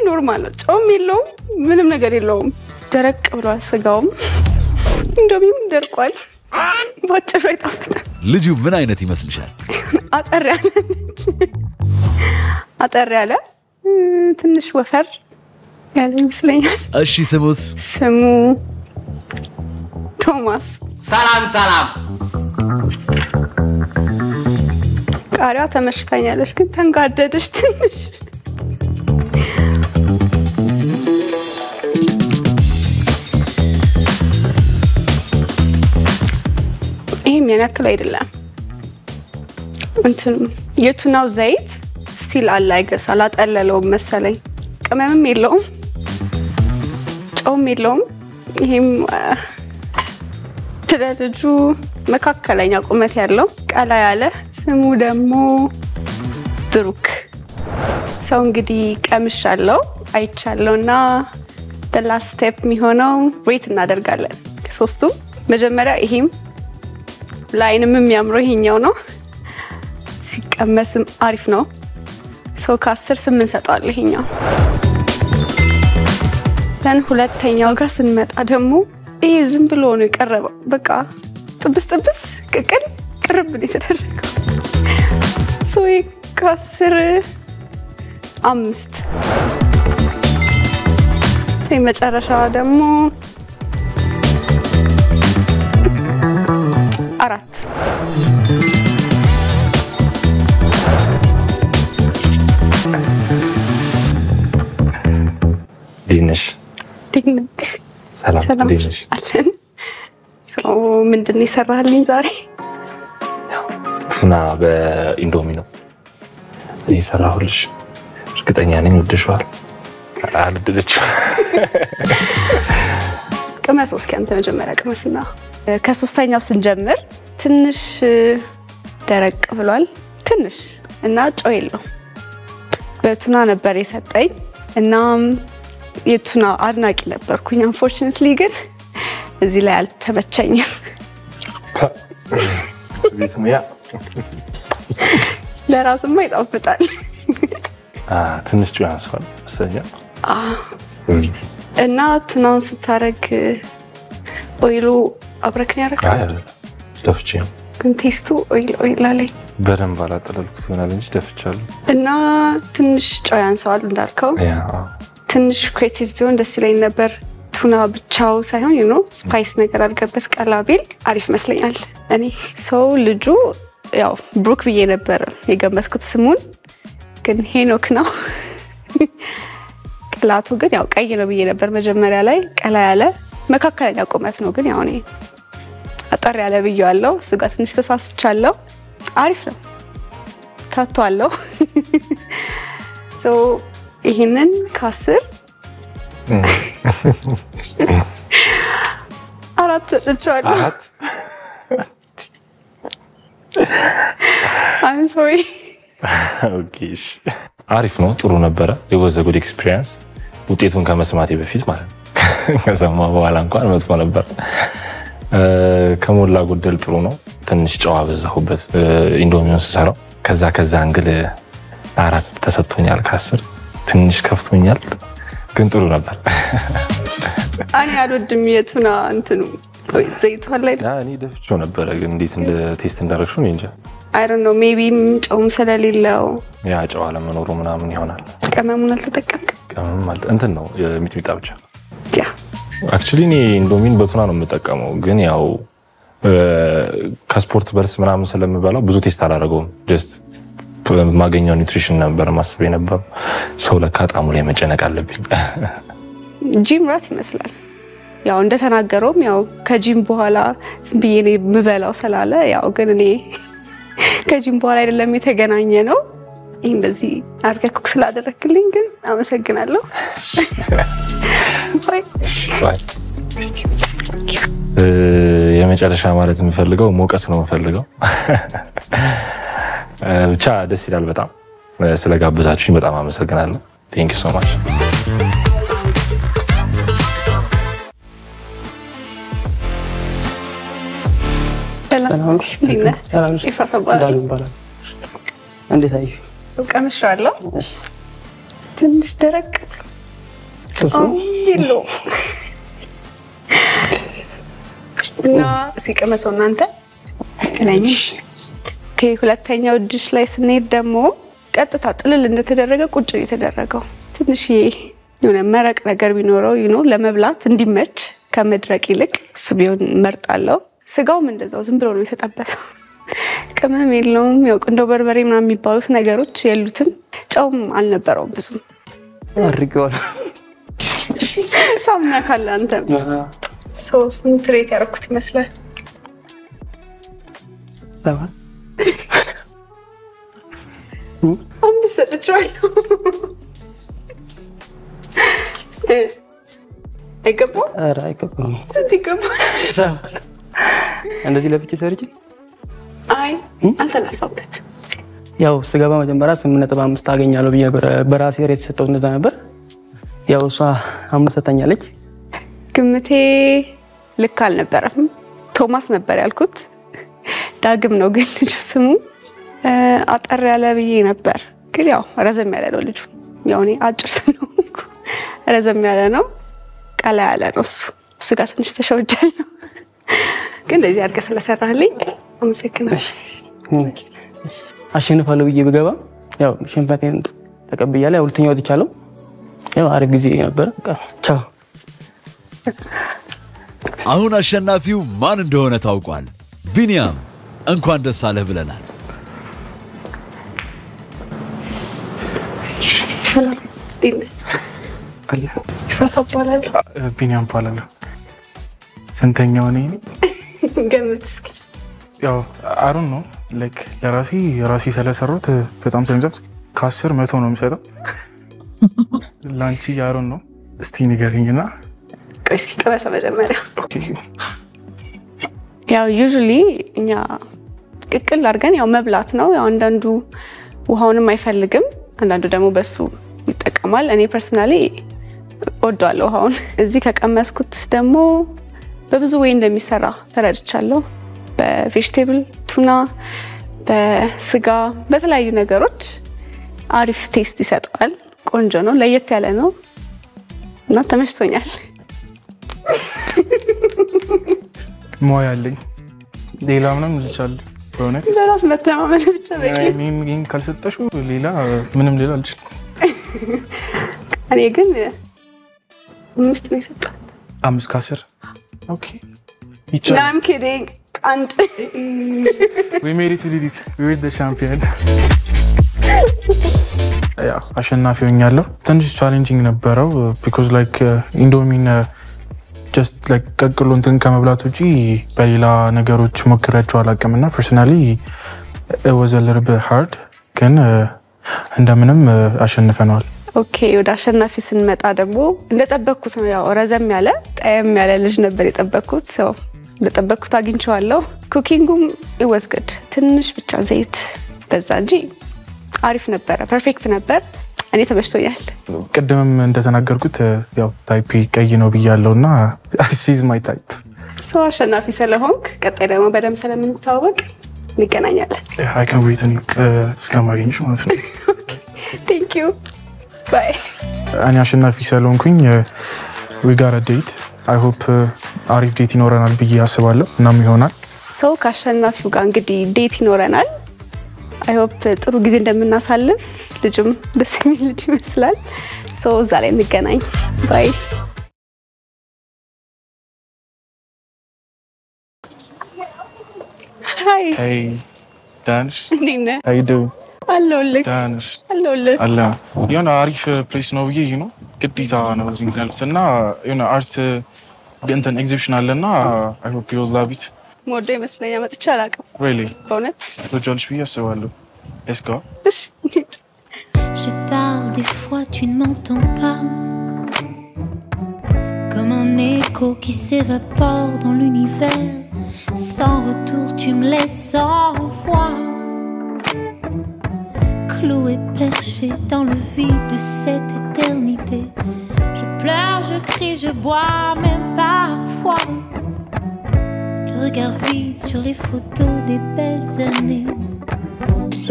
ኖርማል ነው። ጨውም የለውም ምንም ነገር የለውም። ደረቅ ብሏል ስጋውም ኢንዶሚውም ደርቋል። ባጭሩ አይጣፍጥም። ልጁ ምን አይነት ይመስልሻል? አጠር ያለ ትንሽ ወፈር ያለ ይመስለኛል። እሺ ስሙስ? ስሙ ቶማስ። ሰላም ቃሪያ ተመችታኛለች ግን ተንጋደደች ትንሽ። ይሄም ያክል አይደለም። እንትን የቱናው ዘይት ስቲል አለ አይገስ አላጠለለውም መሰለኝ። ቅመምም የለውም ጨውም የለውም። ይሄም ትለልጁ መካከለኛ ቁመት ያለው ቀላ ያለ ስሙ ደግሞ ብሩክ። ሰው እንግዲህ ቀምሻለሁ አይቻለውና the last step የሚሆነው ሬት እናደርጋለን ከሶስቱም። መጀመሪያ ይሄም ላይንም የሚያምረው ይሄኛው ነው። ሲቀመስም አሪፍ ነው። ሰው ከ10 8 ሰጣል ይሄኛው። ለን ሁለተኛው ጋር ስንመጣ ደግሞ ይሄ ዝም ብሎ ነው የቀረበው። በቃ ጥብስ ቅቅል ቅርብ ነው የተደረገው። ሰው ከ10 5 የመጨረሻው ደግሞ 4 ዲነሽ ሰላም ዲነሽ ሰው ምንድነው ይሰራልኝ ዛሬ? ቱና በኢንዶሚ ነው ይሰራሁልሽ። እርግጠኛ ነኝ ወደሽዋል። አልወደደችው ቅመስ እስኪ አንተ መጀመሪያ ቅመስና ከሶስተኛው ስንጀምር ትንሽ ደረቅ ብሏል ትንሽ እና ጨው የለው በቱና ነበር የሰጠኝ እና የቱና አድናቂ ነበርኩኝ unfortunately ግን እዚህ ላይ አልተመቸኝም ቤትሙያ ለራስማ ይጣፍጣል ትንሽ ጨው ያንስዋል መሰለኝ እና ቱናውን ስታረግ ኦይሉ አብረክን ያረካል ደፍቼ ግን ቴስቱ ኦይል አለኝ በደንብ አላጠለልኩት ይሆናል እንጂ ደፍቻለሁ እና ትንሽ ጨው ያንስዋል እንዳልከው ትንሽ ክሬቲቭ ቢሆን ደስ ይለኝ ነበር ቱና ብቻው ሳይሆን ስፓይስ ነገር አድርገበት ቀላቢል አሪፍ መስለኛል እኔ ሰው ልጁ ያው ብሩክ ብዬ ነበር የገመትኩት ስሙን ግን ሄኖክ ነው ቅላቱ ግን ያው ቀይ ነው ብዬ ነበር መጀመሪያ ላይ ቀላ ያለ መካከለኛ ቁመት ነው ግን ያው እኔ አጠር ያለ ብዬዋለሁ እሱ ጋር ትንሽ ተሳስቻለሁ አሪፍ ነው ታቷለሁ ሶ ይሄንን ካስር አራት ሰጥቻለሁ I'm sorry ኦኬ አሪፍ ነው ጥሩ ነበረ it was a good experience ውጤቱን ከመስማቴ በፊት ማለት ነው ከሰማ በኋላ እንኳን መጥፎ ነበር ከሞላ ጎደል ጥሩ ነው ትንሽ ጨው አበዛሁበት ኢንዶሚውን ስሰራው ከዛ አንግል አራት ተሰጥቶኛል ከ10 ትንሽ ከፍቶኛል ግን ጥሩ ነበር እኔ አልወድም የቱና እንትኑ ዘይቱ ላይ እኔ ደፍቼው ነበር ግን እንዴት እንደ ቴስት እንዳረግሽው እንጃ I don't know maybe ጨውም ስለሌለው ያ ጨው አለመኖሩ ምናምን ይሆናል ቅመሙን አልተጠቀምክ ቅመም ማለት እንትን ነው የሚጥሚጣ ብቻ ያ actually እኔ ኢንዶሚን በቱና ነው የምጠቀመው ግን ያው ከስፖርት በርስ ምናምን ስለምበላው ብዙ ቴስት አላደረገውም just ማገኘው ኒውትሪሽን ነበር ማስበ ነበር ሰው ለካጣሙ ላይ መጨነቅ አለብኝ ጂም ራት ይመስላል ያው እንደተናገረውም ያው ከጂም በኋላ ዝምብዬ ነው የምበላው ስላለ ያው ግን እኔ ከጂም በኋላ አይደለም የተገናኘ ነው ይሄን በዚህ አርገህ ኩክ ስላደረክልኝ ግን አመሰግናለሁ ባይ የመጨረሻ ማለት የምፈልገው ሞቀስ ነው የምፈልገው ብቻ ደስ ይላል በጣም ስለጋበዛችሁኝ በጣም አመሰግናለሁ thank you so much ሰላም ይፈታባል እንዴት አይ ቀምሻለሁ ትንሽ ደረቅ ይሎ እና ሲቀመሰው እናንተ ከላኝ ከሁለተኛው ዲሽ ላይ ስንሄድ ደግሞ ቀጥታ ጥልል እንደተደረገ ቁጭ የተደረገው ትንሽ የሆነ መረቅ ነገር ቢኖረው ለመብላት እንዲመች ከመድረቅ ይልቅ እሱ ቢሆን መርጣለሁ ስጋውም እንደዛው ዝም ብሎ ነው የተጠበሰው ቅመም የለውም ያው ቁንዶ በርበሬ ምናምን የሚባሉት ነገሮች የሉትም ጨውም አልነበረውም ብዙ አርገዋል ሳምና ካለ አንተ ሶስት ትሬት ያረኩት ይመስላል ሰባት አምስት ሰጥቻለሁ አይገባም ኧረ አይገባም ስንት ይገባል እንደዚህ ለብቻ ሰርጂ አይ አልተለፋበት ያው ስገባ መጀመሪያ 8.5 አገኛለሁ ብዬ በራሴ ሬት ሰጠው እንደዛ ነበር ያው እሷ 5 ሰጠኛለች ግምቴ ልክ አልነበረም ቶማስ ነበር ያልኩት ዳግም ነው ግን ልጁ ስሙ አጠር ያለ ብዬ ነበር ግን ያው ረዘም ያለ ነው ልጁ ያው እኔ አጭር ስለሆንኩ ረዘም ያለ ነው ቀላ ያለ ነው እሱ ጋር ትንሽ ተሸውጃለሁ ግን እንደዚህ አድርገህ ስለሰራህልኝ አመሰግናለሁ አሸንፋለሁ ብዬ ብገባ ያው ሸንፈቴን ተቀብያለሁ ያው ሁለተኛው ወጥቻለሁ ያው አሪፍ ጊዜ ነበር ቻው አሁን አሸናፊው ማን እንደሆነ ታውቋል ቢኒያም እንኳን ደስ አለህ ብለናል ቢኒያም ባላለ ስንተኛው ነኝ ገምት እስኪ ያው አሩን ነው ላይክ ለራሴ ስለሰሩት በጣም ስለምዘፍ ከ10 100 ነው የምሰጠው ላንቺ ያሩን ነው እስቲ ንገሪኝና እስኪ ቀመሰ መጀመሪያ ያው ዩዥሊ እኛ ቅቅል አድርገን ያው መብላት ነው ያው አንዳንዱ ውሃውንም አይፈልግም አንዳንዱ ደግሞ በሱ ይጠቀማል እኔ ፐርሰናሊ ወዷለሁ ውሃውን እዚህ ከቀመስኩት ደግሞ በብዙ ወይ እንደሚሰራ ተረድቻለሁ በቬጂቴብል ቱና በስጋ በተለያዩ ነገሮች አሪፍ ቴስት ይሰጣል ቆንጆ ነው ለየት ያለ ነው እና ተመችቶኛል ሞያለኝ ሌላ ምንም ልቻል በእውነት ለራስ መተማመን ብቻ በቂ ምን ካልሰጠሽ ሌላ ምንም ሌላ አልችል እኔ ግን 5 ነው የሰጠው 5 ከ10 ኦኬ ይቻላል I'm kidding and we made it we were the champion ያ አሸናፊ ሆኛለሁ ትንሽ ቻሌንጂንግ ነበረው because like ኢንዶሚን just like ቀቅሎ እንትን ከመብላት ውጪ በሌላ ነገሮች ሞክራቸው አላቀምና personally it was a little bit hard ግን እንደምንም አሸንፈናል ኦኬ ወደ አሸናፊ ስንመጣ ደግሞ እንደጠበቅኩት ነው ያው ረዘም ያለ ጣየም ያለ ልጅ ነበር የጠበቅኩት ሰው እንደጠበቅኩት አግኝቼዋለሁ ኩኪንጉም it was good ትንሽ ብቻ ዘይት በዛ እንጂ አሪፍ ነበር ፐርፌክት ነበር እኔ ተመችቶኛል ቀደምም እንደተናገርኩት ያው ታይፕ ቀይ ነው ብያለውና she's my type ሰው አሸናፊ ስለሆንክ ቀጣይ ደግሞ በደም ስለምንተዋወቅ እንገናኛለን I can wait እስከማገኝሽ ማለት ነው thank you bye እኔ አሸናፊ ስለሆንኩኝ we got a date I hope አሪፍ ዴት ይኖረናል ብዬ አስባለሁ እናም ይሆናል ሰው ካሸናፊው ጋር እንግዲህ ዴት ይኖረናል I hope ጥሩ ጊዜ እንደምናሳልፍ ልጅም ደስ የሚል ልጅ ይመስላል ሰው ዛሬ እንገናኝ bye hi hey dance Nina how you doing hello look dance hello look Allah የሆነ አሪፍ ፕሌስ ነው ብዬ ነው ግዴታ ነው እዚህ ያለውና የሆነ አርት እንትን ኤግዚቢሽን አለና I hope you will love it ሞዴ ይመስለኛል መጥቻ አላውቅም really በእውነት ተጆልሽ ብዬ አስባለሁ let's go Je parle des fois tu ne m'entends pas Comme un écho qui s'évapore dans l'univers Sans retour tu me laisses sans voix Cloué perché dans le vide de cette éternité Je pleure, je crie, je bois même parfois Le regard vide sur les photos des belles années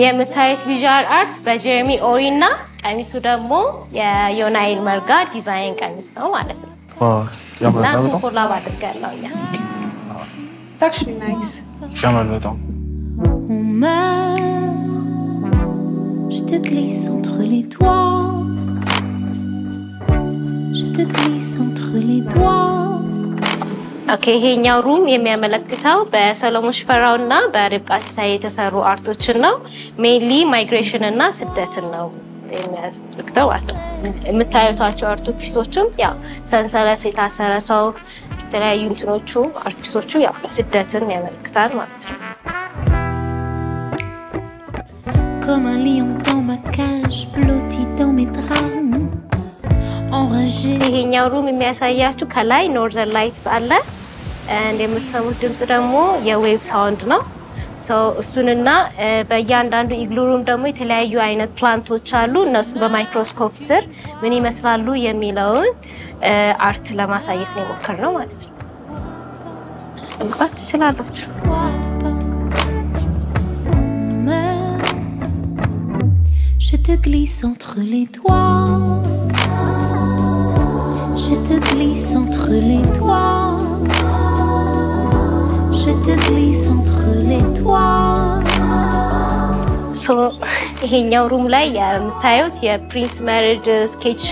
የምታዩት ቪዥዋል አርት በጀርሚ ኦሪና ቀሚሱ ደግሞ የዮናይል መርጋ ዲዛይን ቀሚስ ነው ማለት ነው እና እሱን ኮላብ አድርጋለሁ ያ actually nice ያምራል በጣም On meurt Je te glisse entre les doigts Je te glisse entre les doigts ኦኬ ይሄኛው ሩም የሚያመለክተው በሰሎሞን ሽፈራውና በርብቃ ሲሳይ የተሰሩ አርቶችን ነው ሜንሊ ማይግሬሽን እና ስደትን ነው የሚያመለክተው ማለት ነው የምታዩታቸው አርት ፒሶችም ያው ሰንሰለት የታሰረ ሰው የተለያዩ እንትኖቹ አርት ፒሶቹ ያው ስደትን ያመለክታል ማለት ነው Comme un lion dans ma cage blotti dans mes draps Enragé ይሄኛው ሩም የሚያሳያችሁ ከላይ ኖርዘርን ላይትስ አለ እንደምትሰሙት ድምጽ ደግሞ የዌቭ ሳውንድ ነው ሶ እሱንና በእያንዳንዱ ኢግሉ ሩም ደግሞ የተለያዩ አይነት ፕላንቶች አሉ እነሱ በማይክሮስኮፕ ስር ምን ይመስላሉ የሚለውን አርት ለማሳየት ነው የሞከርነው ማለት ነው እንኳን ትችላላችሁ Je te glisse entre les doigts Je te glisse entre les doigts Je te glisse entre les doigts ሶ ይሄኛው ሩም ላይ የምታዩት የፕሪንስ ሜሪድ ስኬች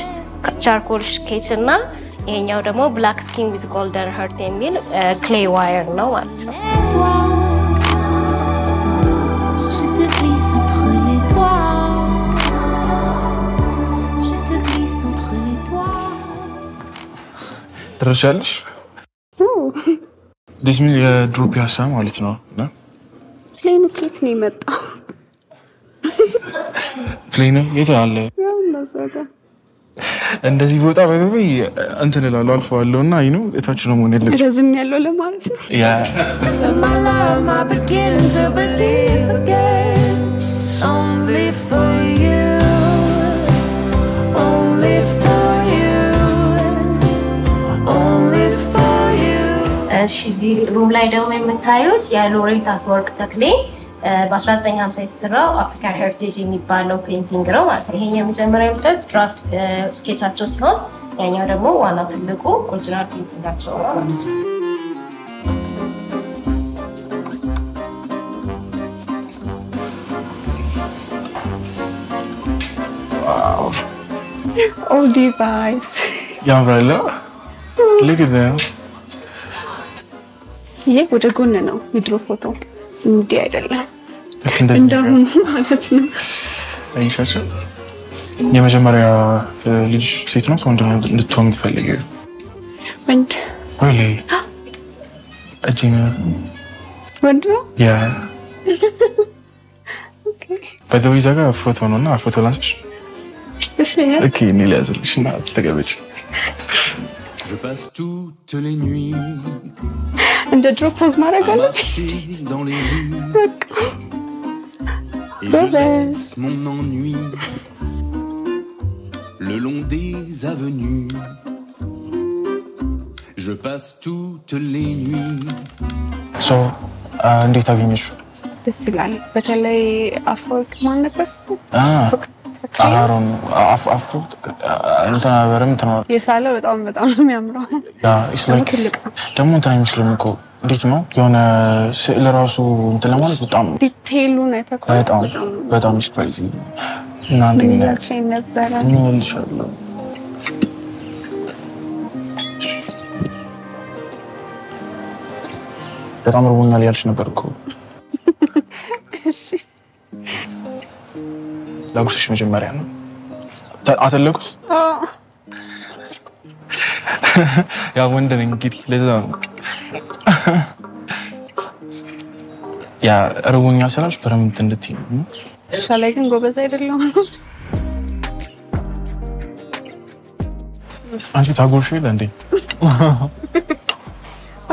ቻርኮል ስኬች እና ይሄኛው ደግሞ ብላክ ስኪን ዊዝ ጎልደን ሃርት የሚል ክሌይ ዋየር ነው ማለት ነው Je te glisse entre les doigts Je te glisse entre les doigts ትረሻለሽ this ሚል የድሮፕ ያሳ ማለት ነው እና ፕሌኑ ኬት ነው የመጣው ፕሌኑ የት አለ ያው እንደዛ እንደዚህ ቦታ በተለይ እንትን እላለሁ አልፈዋለሁና አይኑ እታች ነው ሆነ ልጅ ረዝም ያለው ለማለት ነው ያ My love, my beginning to believe again. It's only for you, only for you, only for you. እሺ እዚህ ሩም ላይ ደግሞ የምታዩት የሎሬት አፈወርቅ ተክሌ በ1950 የተሰራው አፍሪካን ሄሪቴጅ የሚባለው ፔይንቲንግ ነው ማለት ነው። ይሄ የመጀመሪያው የምታዩት ድራፍት ስኬቻቸው ሲሆን ያኛው ደግሞ ዋናው ትልቁ ኦሪጂናል ፔይንቲንጋቸው ማለት ነው። ዋው ኦልዲ ቫይብስ ያምራል look at them ይሄ ወደ ጎን ነው የድሮ ፎቶ እንዲህ አይደለም እንደዚህ እንደውም ማለት ነው አይሻቸው የመጀመሪያ ልጅ ሴት ነው ወንድ ነው እንድትሆን ትፈልጊው ወንድ really አጂና ወንድ ነው ያ By the way, zaga photo ነውና ፎቶ ላንስሽ እሺ ኦኬ እኔ ላዝልሽና ተቀበጭ Je passe toutes les nuits እንደ ድሮ ፖዝ ማድረግ አለብኝ marcher dans les rues et je laisse mon ennui le long des avenues. Je passe toutes les nuits. So, እንዴት አገኘሽው? ደስ ይላል በተለይ አፈወርቅ ማን ነበር አሮን አፉ እንትና በረም እንትና የሳለው በጣም ነው የሚያምረው ያ ኢስ ላይክ ደግሞ እንትና አይመስልም እኮ እንዴት ነው የሆነ ስዕል ራሱ እንትን ለማለት በጣም ዲቴይሉን አይተካው በጣም is crazy እና እንዴት ነበር ነው ልሻለሁ በጣም ርቦኛል ያልሽ ነበር እኮ እሺ ላጉስሽ መጀመሪያ ነው አተለኩስ ያ ወንድ ነኝ እንግዲህ ለዛ ነው ያ ርቦኛል ስላልሽ በረምት እንድትይ ነው ሻላይ ግን ጎበዝ አይደለም አንቺ ታጎርሽ ይላል እንዴ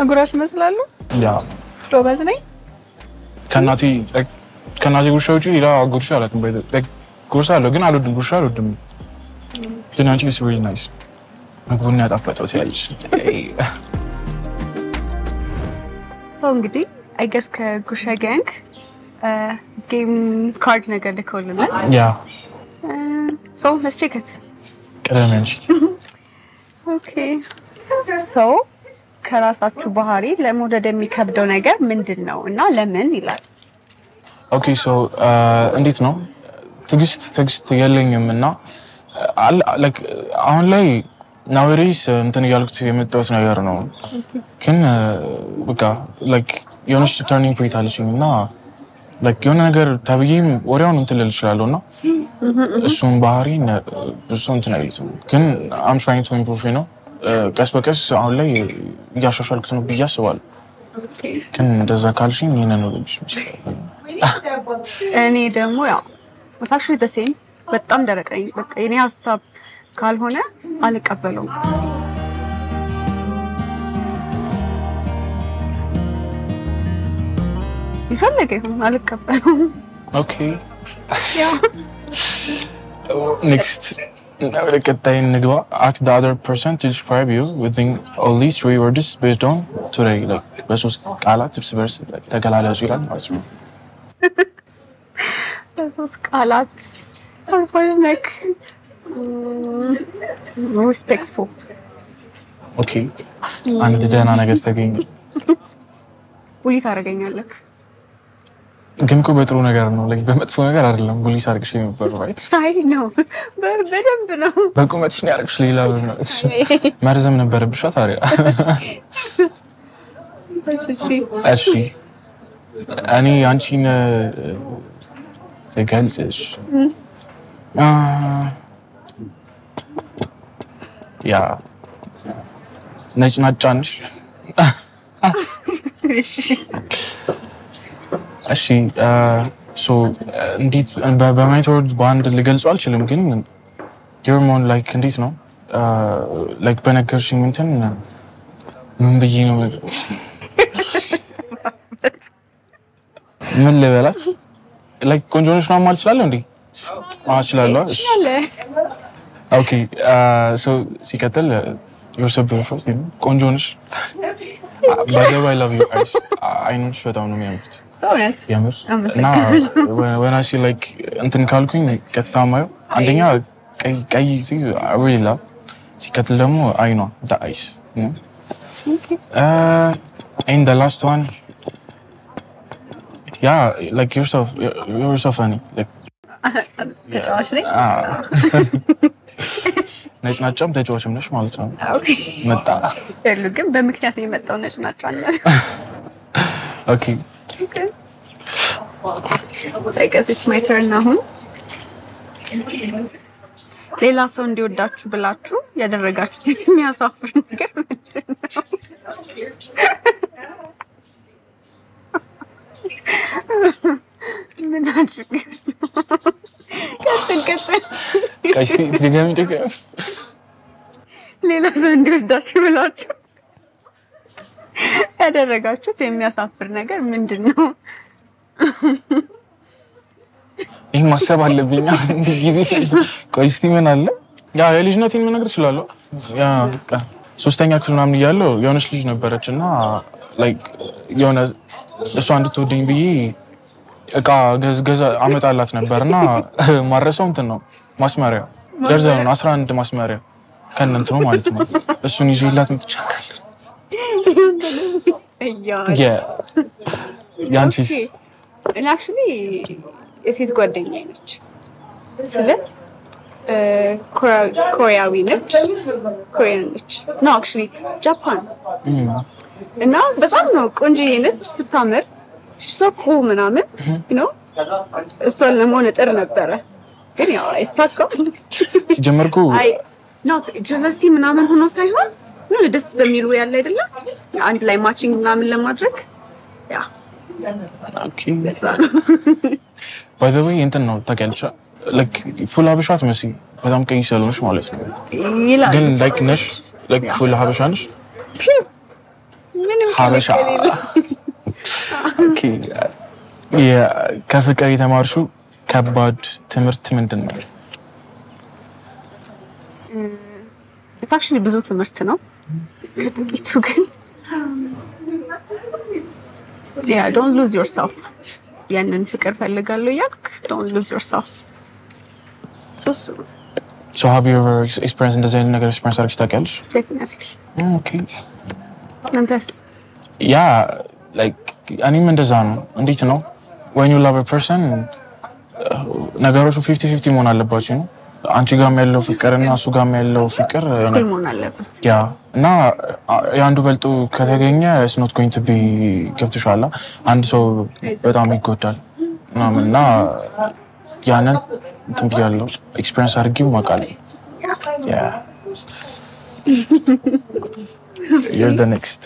አጉራሽ መስላሉ ያ ጎበዝ ነኝ ከናቲ ጉርሻ ውጪ ሌላ ጉርሻ አላውቅም ጉርሻ አለው ግን አልወድም ጉርሻ አልወድም ግን አንቺ is really nice ምግቡን ያጣፈጠው ትያለሽ ሰው እንግዲህ አይ ገስ ከጉርሻ ጋንግ ጌም ካርድ ነገር ልከውልናል ያ ሰው let's check it ቀደም አንቺ ኦኬ ሰው ከራሳችሁ ባህሪ ለመውደድ የሚከብደው ነገር ምንድነው እና ለምን ይላል ኦኬ ሶ እንዴት ነው ትግስት የለኝምና like አሁን ላይ nowadays እንትን ያልኩት የመጣሁት ነገር ነው ግን በቃ like የሆነች turning point አለችኝና like የሆነ ነገር ታብዬም ወዲያውኑ እንትን ልል እችላለሁና እሱን ባህሪን ብዙ እንትን አይልም ግን I'm trying to improve you know ቀስ በቀስ አሁን ላይ እያሻሻልኩት ነው ብዬ አስባለሁ ግን እንደዛ ካልሽኝ ይሄንን ነው ልጅ እኔ ደግሞ ያው actually the same በጣም ደረቀኝ በቃ የኔ ሐሳብ ካልሆነ አልቀበለውም ይፈልገኝ አልቀበለውም ኦኬ next ቀጣይ እንግባ ask the other person to describe you within at least 3 words based on today like በሶስት ቃላት እርስ በርስ ተገላለጹ ይላል ማለት ነው በሶስት ቃላት አልፎልነክ respectful ኦኬ አንድ ደህና ነገር ተገኘ ቡሊ ታረጋኛለህ ግን እኮ በጥሩ ነገር ነው like በመጥፎ ነገር አይደለም ቡሊስ አርግሽ የሚባለው right አይ ነው በደንብ ነው በቁመትሽ ነው ያርግሽ ሌላ ነው መርዘም ነበረብሽ ታዲያ እሺ እኔ አንቺን ተገልጽሽ ያ ነጭናጫንሽ እሺ ሶ እንዴት በማይተወርድ ባንድ ልገልጸው አልችልም ግን you're more like እንዴት ነው like በነገርሽኝ እንትን ምን ብዬ ነው ምን ልበላስ like ቆንጆ ነሽ ማለት እችላለሁ እንዴ እችላለሁ okay so ሲቀጥል you're so beautiful ቆንጆ ነሽ by the way I love you guys አይኖች በጣም ነው የሚያምሩት ያምር እና when I see like እንትን ካልኩኝ ቀጥታ ማየው አንደኛ ቀይ I really love ሲቀጥል ደግሞ አይኗ the eyes and the last one yeah like you're so funny like ተጫዋች ነኝ ነጭናጫም ተጫዋችም ነሽ ማለት ነው መጣ ያሉ ግን በምክንያት ነው የመጣው ነጭናጫነት okay so I guess it's my turn now ሌላ ሰው እንዲወዳችሁ ብላችሁ ያደረጋችሁት የሚያሳፍር ነገር ምንድነው ምን አድርገ ቀጥል ቀስቲ ትገሚ ሌላ ሰው እንዲወዳችሁ ብላችሁ ያደረጋችሁት የሚያሳፍር ነገር ምንድነው ይሄ ማሰብ አለብኝ እንዴ ጊዜ ቀስቲ ምን አለ ያ የልጅነቴን ምን ነገር ይችላልው ያ በቃ ሶስተኛ ክፍል ምናምን ይያለው የሆነች ልጅ ነበረችና like የሆነ እሷ እንድትወደኝ ብዬ እቃ ገዛ አመጣላት ነበርና ማረሰው እንትን ነው ማስመሪያ ደርዘን 11 ማስመሪያ ከነንትኑ ማለት ነው እሱን ይዤላት ምትቻካል ያንቺስ and actually የሴት ጓደኛዬ ነች ስለ ኮሪያዊ ነች ኮሪያን ነች no actually ጃፓን እና በጣም ነው ቆንጆዬ ነች ስታምር she's so cool ምናምን you know እሷን ለመሆን ጥር ነበረ ግን ያው አይሳካም ሲጀመርኩ not jealousy ምናምን ሆኖ ሳይሆን ነው ደስ በሚሉ ያለ አይደለ አንድ ላይ ማቺንግ ምናምን ለማድረግ ያ okay by the way እንትን ነው ታውቂያለሽ like full ሀበሻት መስይ በጣም ቀኝ ሰሎንሽ ማለት ነው ግን like ነሽ like full ሀበሻ ነሽ ምንም ሀበሻ okay ከፍቅር የተማርሽው ከባድ ትምህርት ምንድነው it's actually ብዙ ትምህርት ነው ከጥቂቱ ግን yeah don't lose yourself ያንን ፍቅር ፈልጋለሁ ያልክ don't lose yourself so have you ever experienced እንደዚህ አይነት ነገር experience አድርገሽ ታውቂያለሽ definitely okay አንተስ yeah like እኔም እንደዛ ነው እንዴት ነው when you love a person ነገሮቹ 50-50 መሆን አለባቸው ነው አንቺ ጋርም ያለው ፍቅርና እሱ ጋርም ያለው ፍቅር መሆን አለበት ያ እና ያንዱ በልጦ ከተገኘ it's not going to be ገብቶሻል አንድ ሰው በጣም ይጎዳል ምናምንና ያንን እንትን ብያለሁ ኤክስፒሪየንስ አድርጌው ማውቃለሁ yeah you're the next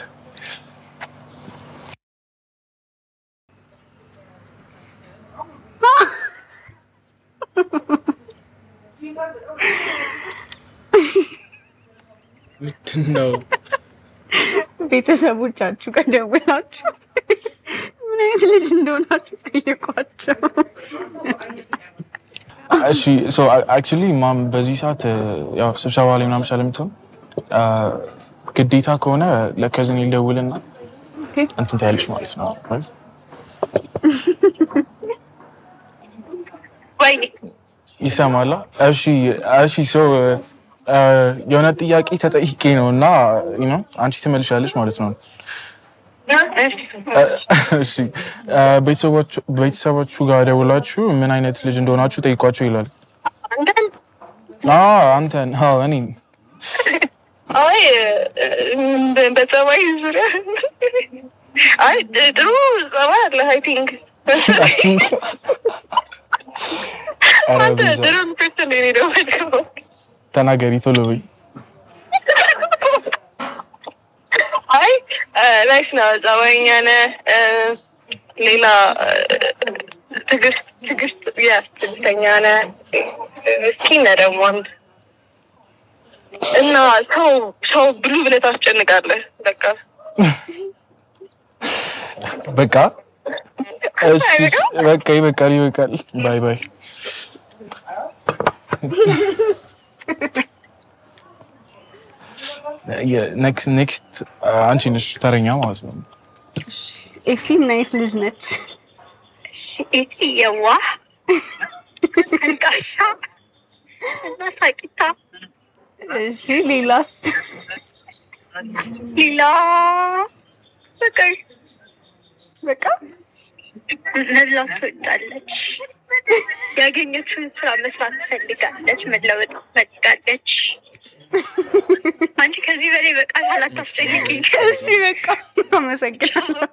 ምንድነው ቤተሰቦቻችሁ ጋር ደውላችሁ ምን አይነት ልጅ እንደሆናችሁ ጠይቋቸው እሺ so actually ማም በዚህ ሰዓት ያው ስብሰባ ላይ ምናምን ስለምትሆን ግዴታ ከሆነ ለከዝን ይደውልና እንትን ታያለሽ ማለት ነው ወይ ይሰማል እሺ so የሆነ ጥያቄ ተጠይቄ ነውና you know አንቺ ትመልሻለሽ ማለት ነው እሺ ቤተሰቦቹ ጋር ደውላችሁ ምን አይነት ልጅ እንደሆናችሁ ጠይቋቸው ይላል አንተን እኔ አይ በጸባይ ዙሪያ አይ ጥሩ ጸባይ አለ I think አንተ ድሮም ፐርሰን ነው ተናገሪ ቶሎ በይ አይ ናይስ ነው ጸባይኛ ነህ ሌላ ትግስተኛ ነህ እስኪ ነህ ደግሞ እና ሰው ብሉ ብለህ ታስጨንቃለህ። በቃ እሺ በቃ ይበቃል። ባይ ባይ። ኔክስት አንቺ ነሽ ተረኛ ማለት ነው። ኤፊ ምን አይነት ልጅ ነች? ኤፊ የዋህ አንቃሻ እና ሳቂታ። እሺ ሌላስ? ሌላ በቃ መብላት ትወዳለች። ያገኘችውን ስራ መስራት ትፈልጋለች። መለወጥ ትፈልጋለች። አንቺ ከዚህ በላይ በቃ አላታስጨንቂኝ። እሺ በቃ አመሰግናለሁ።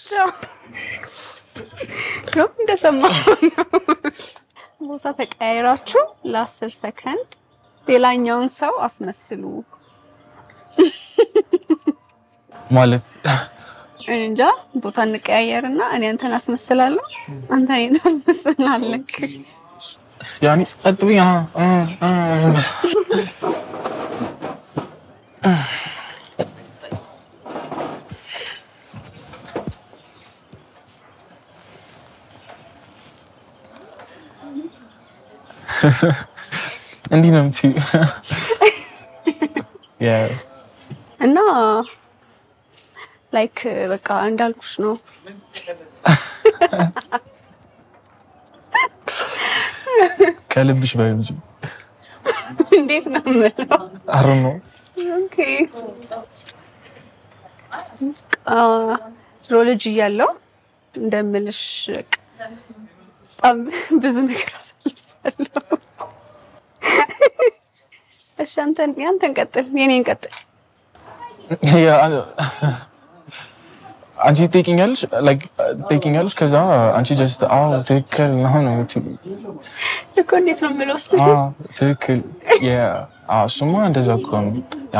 ቻው። እንደሰማሁ ቦታ ተቀያይራችሁ ለ10 ሰከንድ ሌላኛውን ሰው አስመስሉ ማለት እንጃ። ቦታ እንቀያየርና እኔ አንተን አስመስላለሁ፣ አንተ እኔን ታስመስላለህ። ያኒ ጸጥብኝ እንዲህ ነው እንጂ እና ላይክ በቃ እንዳልኩሽ ነው። ከልብሽ ባይ እንጂ እንዴት ነው የምለው? I don't know. ኦኬ ሮሎጂ ያለው እንደምልሽ በጣም ብዙ ነገር አሳልፋለሁ። እሺ ያንተን ቀጥል፣ የኔን ቀጥል። አንቺ ትጠይቂኛለሽ ከዛ አንቺ ጀስት ትክክል ነው እኮ እንዴት ነው የምለው? ትክክል እሱማ እንደዛ እኮ ነው።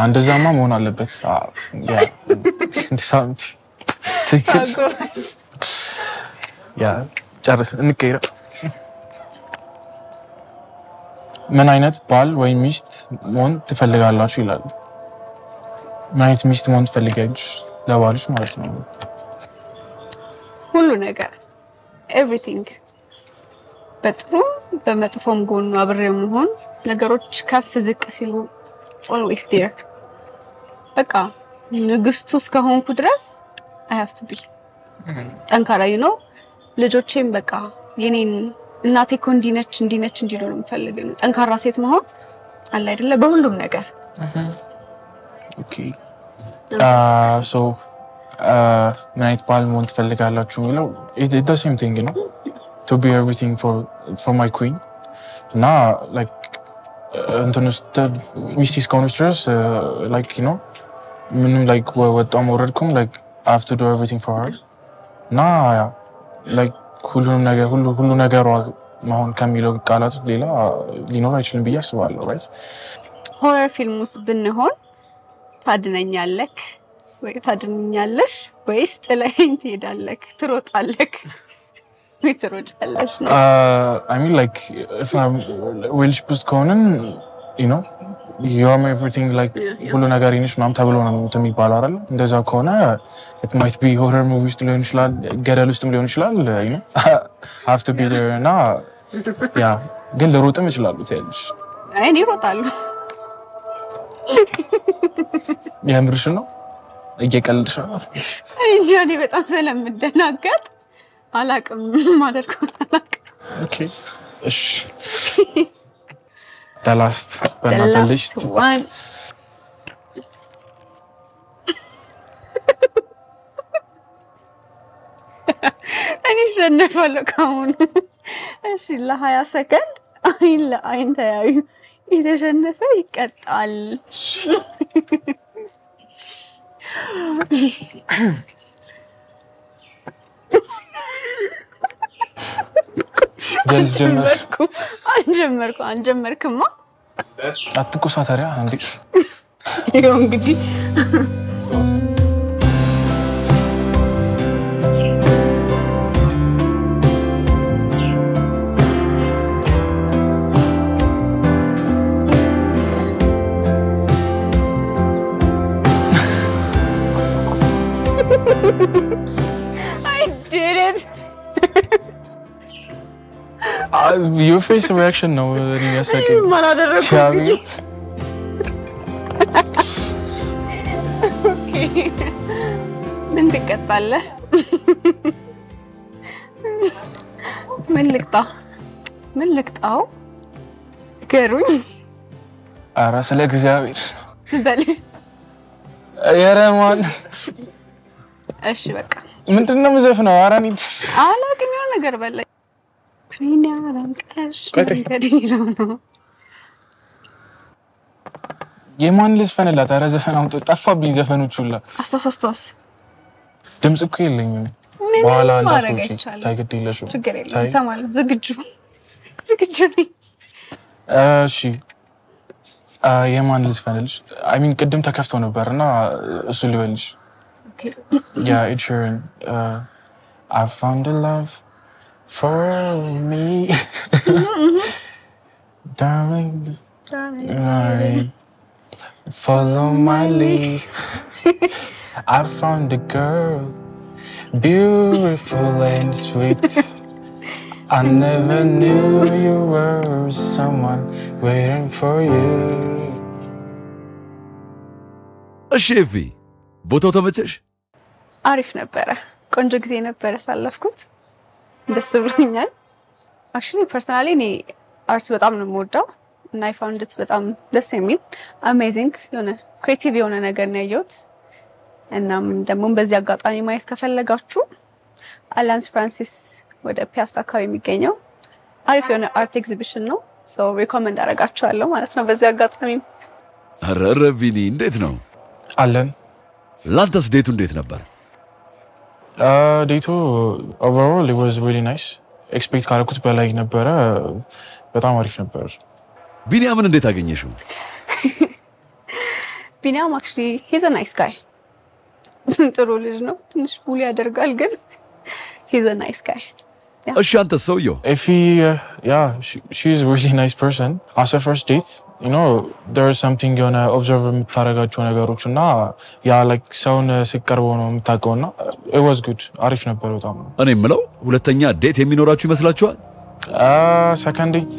እንደዛማ መሆን አለበት። ትክክል ጨርስ እንቀይረ። ምን አይነት ባል ወይም ሚስት መሆን ትፈልጋላችሁ ይላል። ምን አይነት ሚስት መሆን ትፈልጋለሽ ለባልሽ ማለት ነው? ሁሉ ነገር ኤቭሪቲንግ፣ በጥሩ በመጥፎም ጎኑ አብሬው መሆን፣ ነገሮች ከፍ ዝቅ ሲሉ always there። በቃ ንግስቱ እስከሆንኩ ድረስ I have to be ጠንካራ ነው። ልጆቼም በቃ የኔን እናቴ እኮ እንዲህ ነች እንዲሉ ነው የምፈልገው። ጠንካራ ሴት መሆን አለ አይደለ በሁሉም ነገር። ኦኬ so ምን አይነት ባል መሆን ትፈልጋላችሁ የሚለው it's the same thing, you know, to be everything for my queen እና like እንትን ውስጥ ሚስት እስከሆነች ድረስ like you know ምንም like ወጣም ወረድኩም like I have to do everything for her እና like ሁሉ ነገሯ መሆን ከሚለው ቃላት ሌላ ሊኖር አይችልም ብዬ አስባለሁ። right ሆረር ፊልም ውስጥ ብንሆን ታድነኛለህ ወይ ታድነኛለሽ ወይስ ጥለኸኝ ትሄዳለህ? ትሮጣለህ ወይ ትሮጫለሽ? I mean like if I'm Welsh post ከሆነን you know you are my everything like ሁሉ ነገር ይነሽ ምናምን ተብሎ ነው የሚባለው አይደል? እንደዛ ከሆነ it might be horror movies ሊሆን ይችላል፣ ገደል ውስጥም ሊሆን ይችላል, you know I have to be there እና ያ ግን ልሮጥም ይችላል ትያለሽ? እኔ እሮጣለሁ። የምርሽ ነው? እየቀለድሽ ነው? እንጂ እኔ በጣም ስለምደናገጥ አላቅም ማደርገው አላቅም። ኦኬ እሺ the last but not the least one እኔ ሸነፋለሁ ካሁን። እሺ ለ20 ሰከንድ አይን ለአይን ተያዩ። የተሸነፈ ይቀጣል። አልጀመርክማ። አትቆሳተሪያ አንዴ ይኸው እንግዲህ your face reaction ነው እኔ ያሳቀኝ ማን አደረኩ ሲያሚ ምን ትቀጣለህ ምን ልቅጣው ገሩኝ ኧረ ስለ እግዚአብሔር ዝበል የረማን እሺ በቃ ምንድነው መዘፍነው አራኒ አላውቅም የሆነ ነገር በለኝ እኔ አላንቀሽ ከዲለው ነው የማን ልዝፈንላት ኧረ ዘፈናው ጠፋብኝ ዘፈኖች ሁላ አስተሳስተስ ድምጽ እኮ የለኝም በኋላ እንዳስቆጪ ታይግድልሽ ችግር የለም ሰማል ዝግጁ ነኝ እሺ የማን ልዝፈንልሽ አይ ሚን ቅድም ተከፍቶ ነበርና እሱ ልበልሽ yeah it's sure I found a love for me darling follow my lead I found a girl beautiful and sweet I never knew you were someone waiting for you እሺ ቦታው ተመቸሽ አሪፍ ነበር ቆንጆ ጊዜ ነበር ያሳለፍኩት ደስ ብሎኛል actually personally እኔ አርት በጣም ነው የምወደው እና I found it በጣም ደስ የሚል amazing የሆነ creative የሆነ ነገር ነው ያየሁት እና ደግሞ በዚህ አጋጣሚ ማየት ከፈለጋችሁ አላንስ ፍራንሲስ ወደ ፒያሳ አካባቢ የሚገኘው አሪፍ የሆነ አርት ኤግዚቢሽን ነው so recommend አደርጋችኋለሁ ማለት ነው በዚህ አጋጣሚ አረረ ቢኒ እንዴት ነው አለን ላንተስ ዴቱ እንዴት ነበር ዴቱ overall it was really nice expect ካረኩት በላይ ነበር በጣም አሪፍ ነበር ቢኒያምን እንዴት አገኘሽው ቢኒያም actually he's a nice guy ጥሩ ልጅ ነው ትንሽ ቡሊ ያደርጋል ግን he's a nice guy እሺ አንተ ሰውየው if he she's a really nice person as a first date you know there is something you wanna observe የምታረጋቸው ነገሮችና like ሰውን ሲቀርበው ነው የምታውቀውና it was good አሪፍ ነበር በጣም እኔ የምለው ሁለተኛ ዴት የሚኖራችሁ ይመስላችኋል second date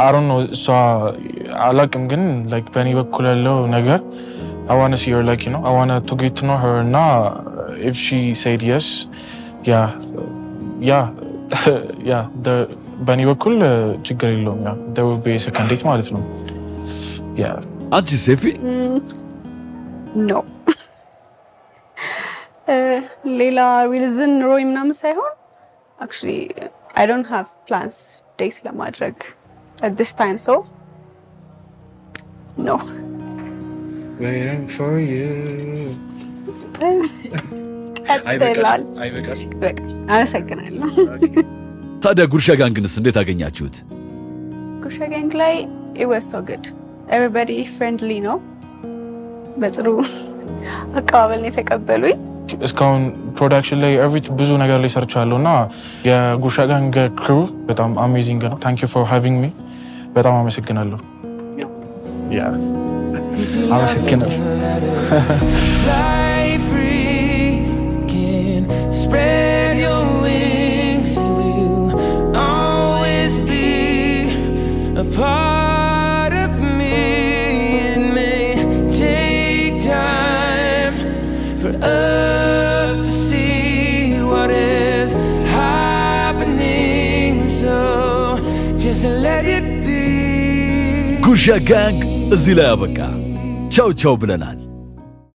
I don't know so አላውቅም ግን like በእኔ በኩል ያለው ነገር I want to see her like you know I want to get to know her now if she said yes yeah the በእኔ በኩል ችግር የለውም there will be a second date ማለት ነው አንቺ ሴፊ no ሌላ reason ሮይ ምናምን ሳይሆን actually I don't have plans dates ለማድረግ at this time so no waiting for you አጥላል አይበቃሽ አመሰግናለሁ ታዲያ ጉርሻ ጋንግንስ እንዴት አገኛችሁት ጉርሻ ጋንግ ላይ it was so good everybody friendly ነው በጥሩ አቀባበል ነው የተቀበሉኝ እስካሁን ፕሮዳክሽን ላይ ብዙ ነገር ላይ ሰርቻለሁና የጉርሻ ጋንግ ክሩ በጣም አሜዚንግ ነው thank you for having me በጣም አመሰግናለሁ አመሰግናለሁ Fly free again spread your wings you will always be a part of me it may take time for us to see what is happening so just let it be ጉርሻ ጋንግ እዚህ ላይ አበቃ ቻው ቻው ብለናል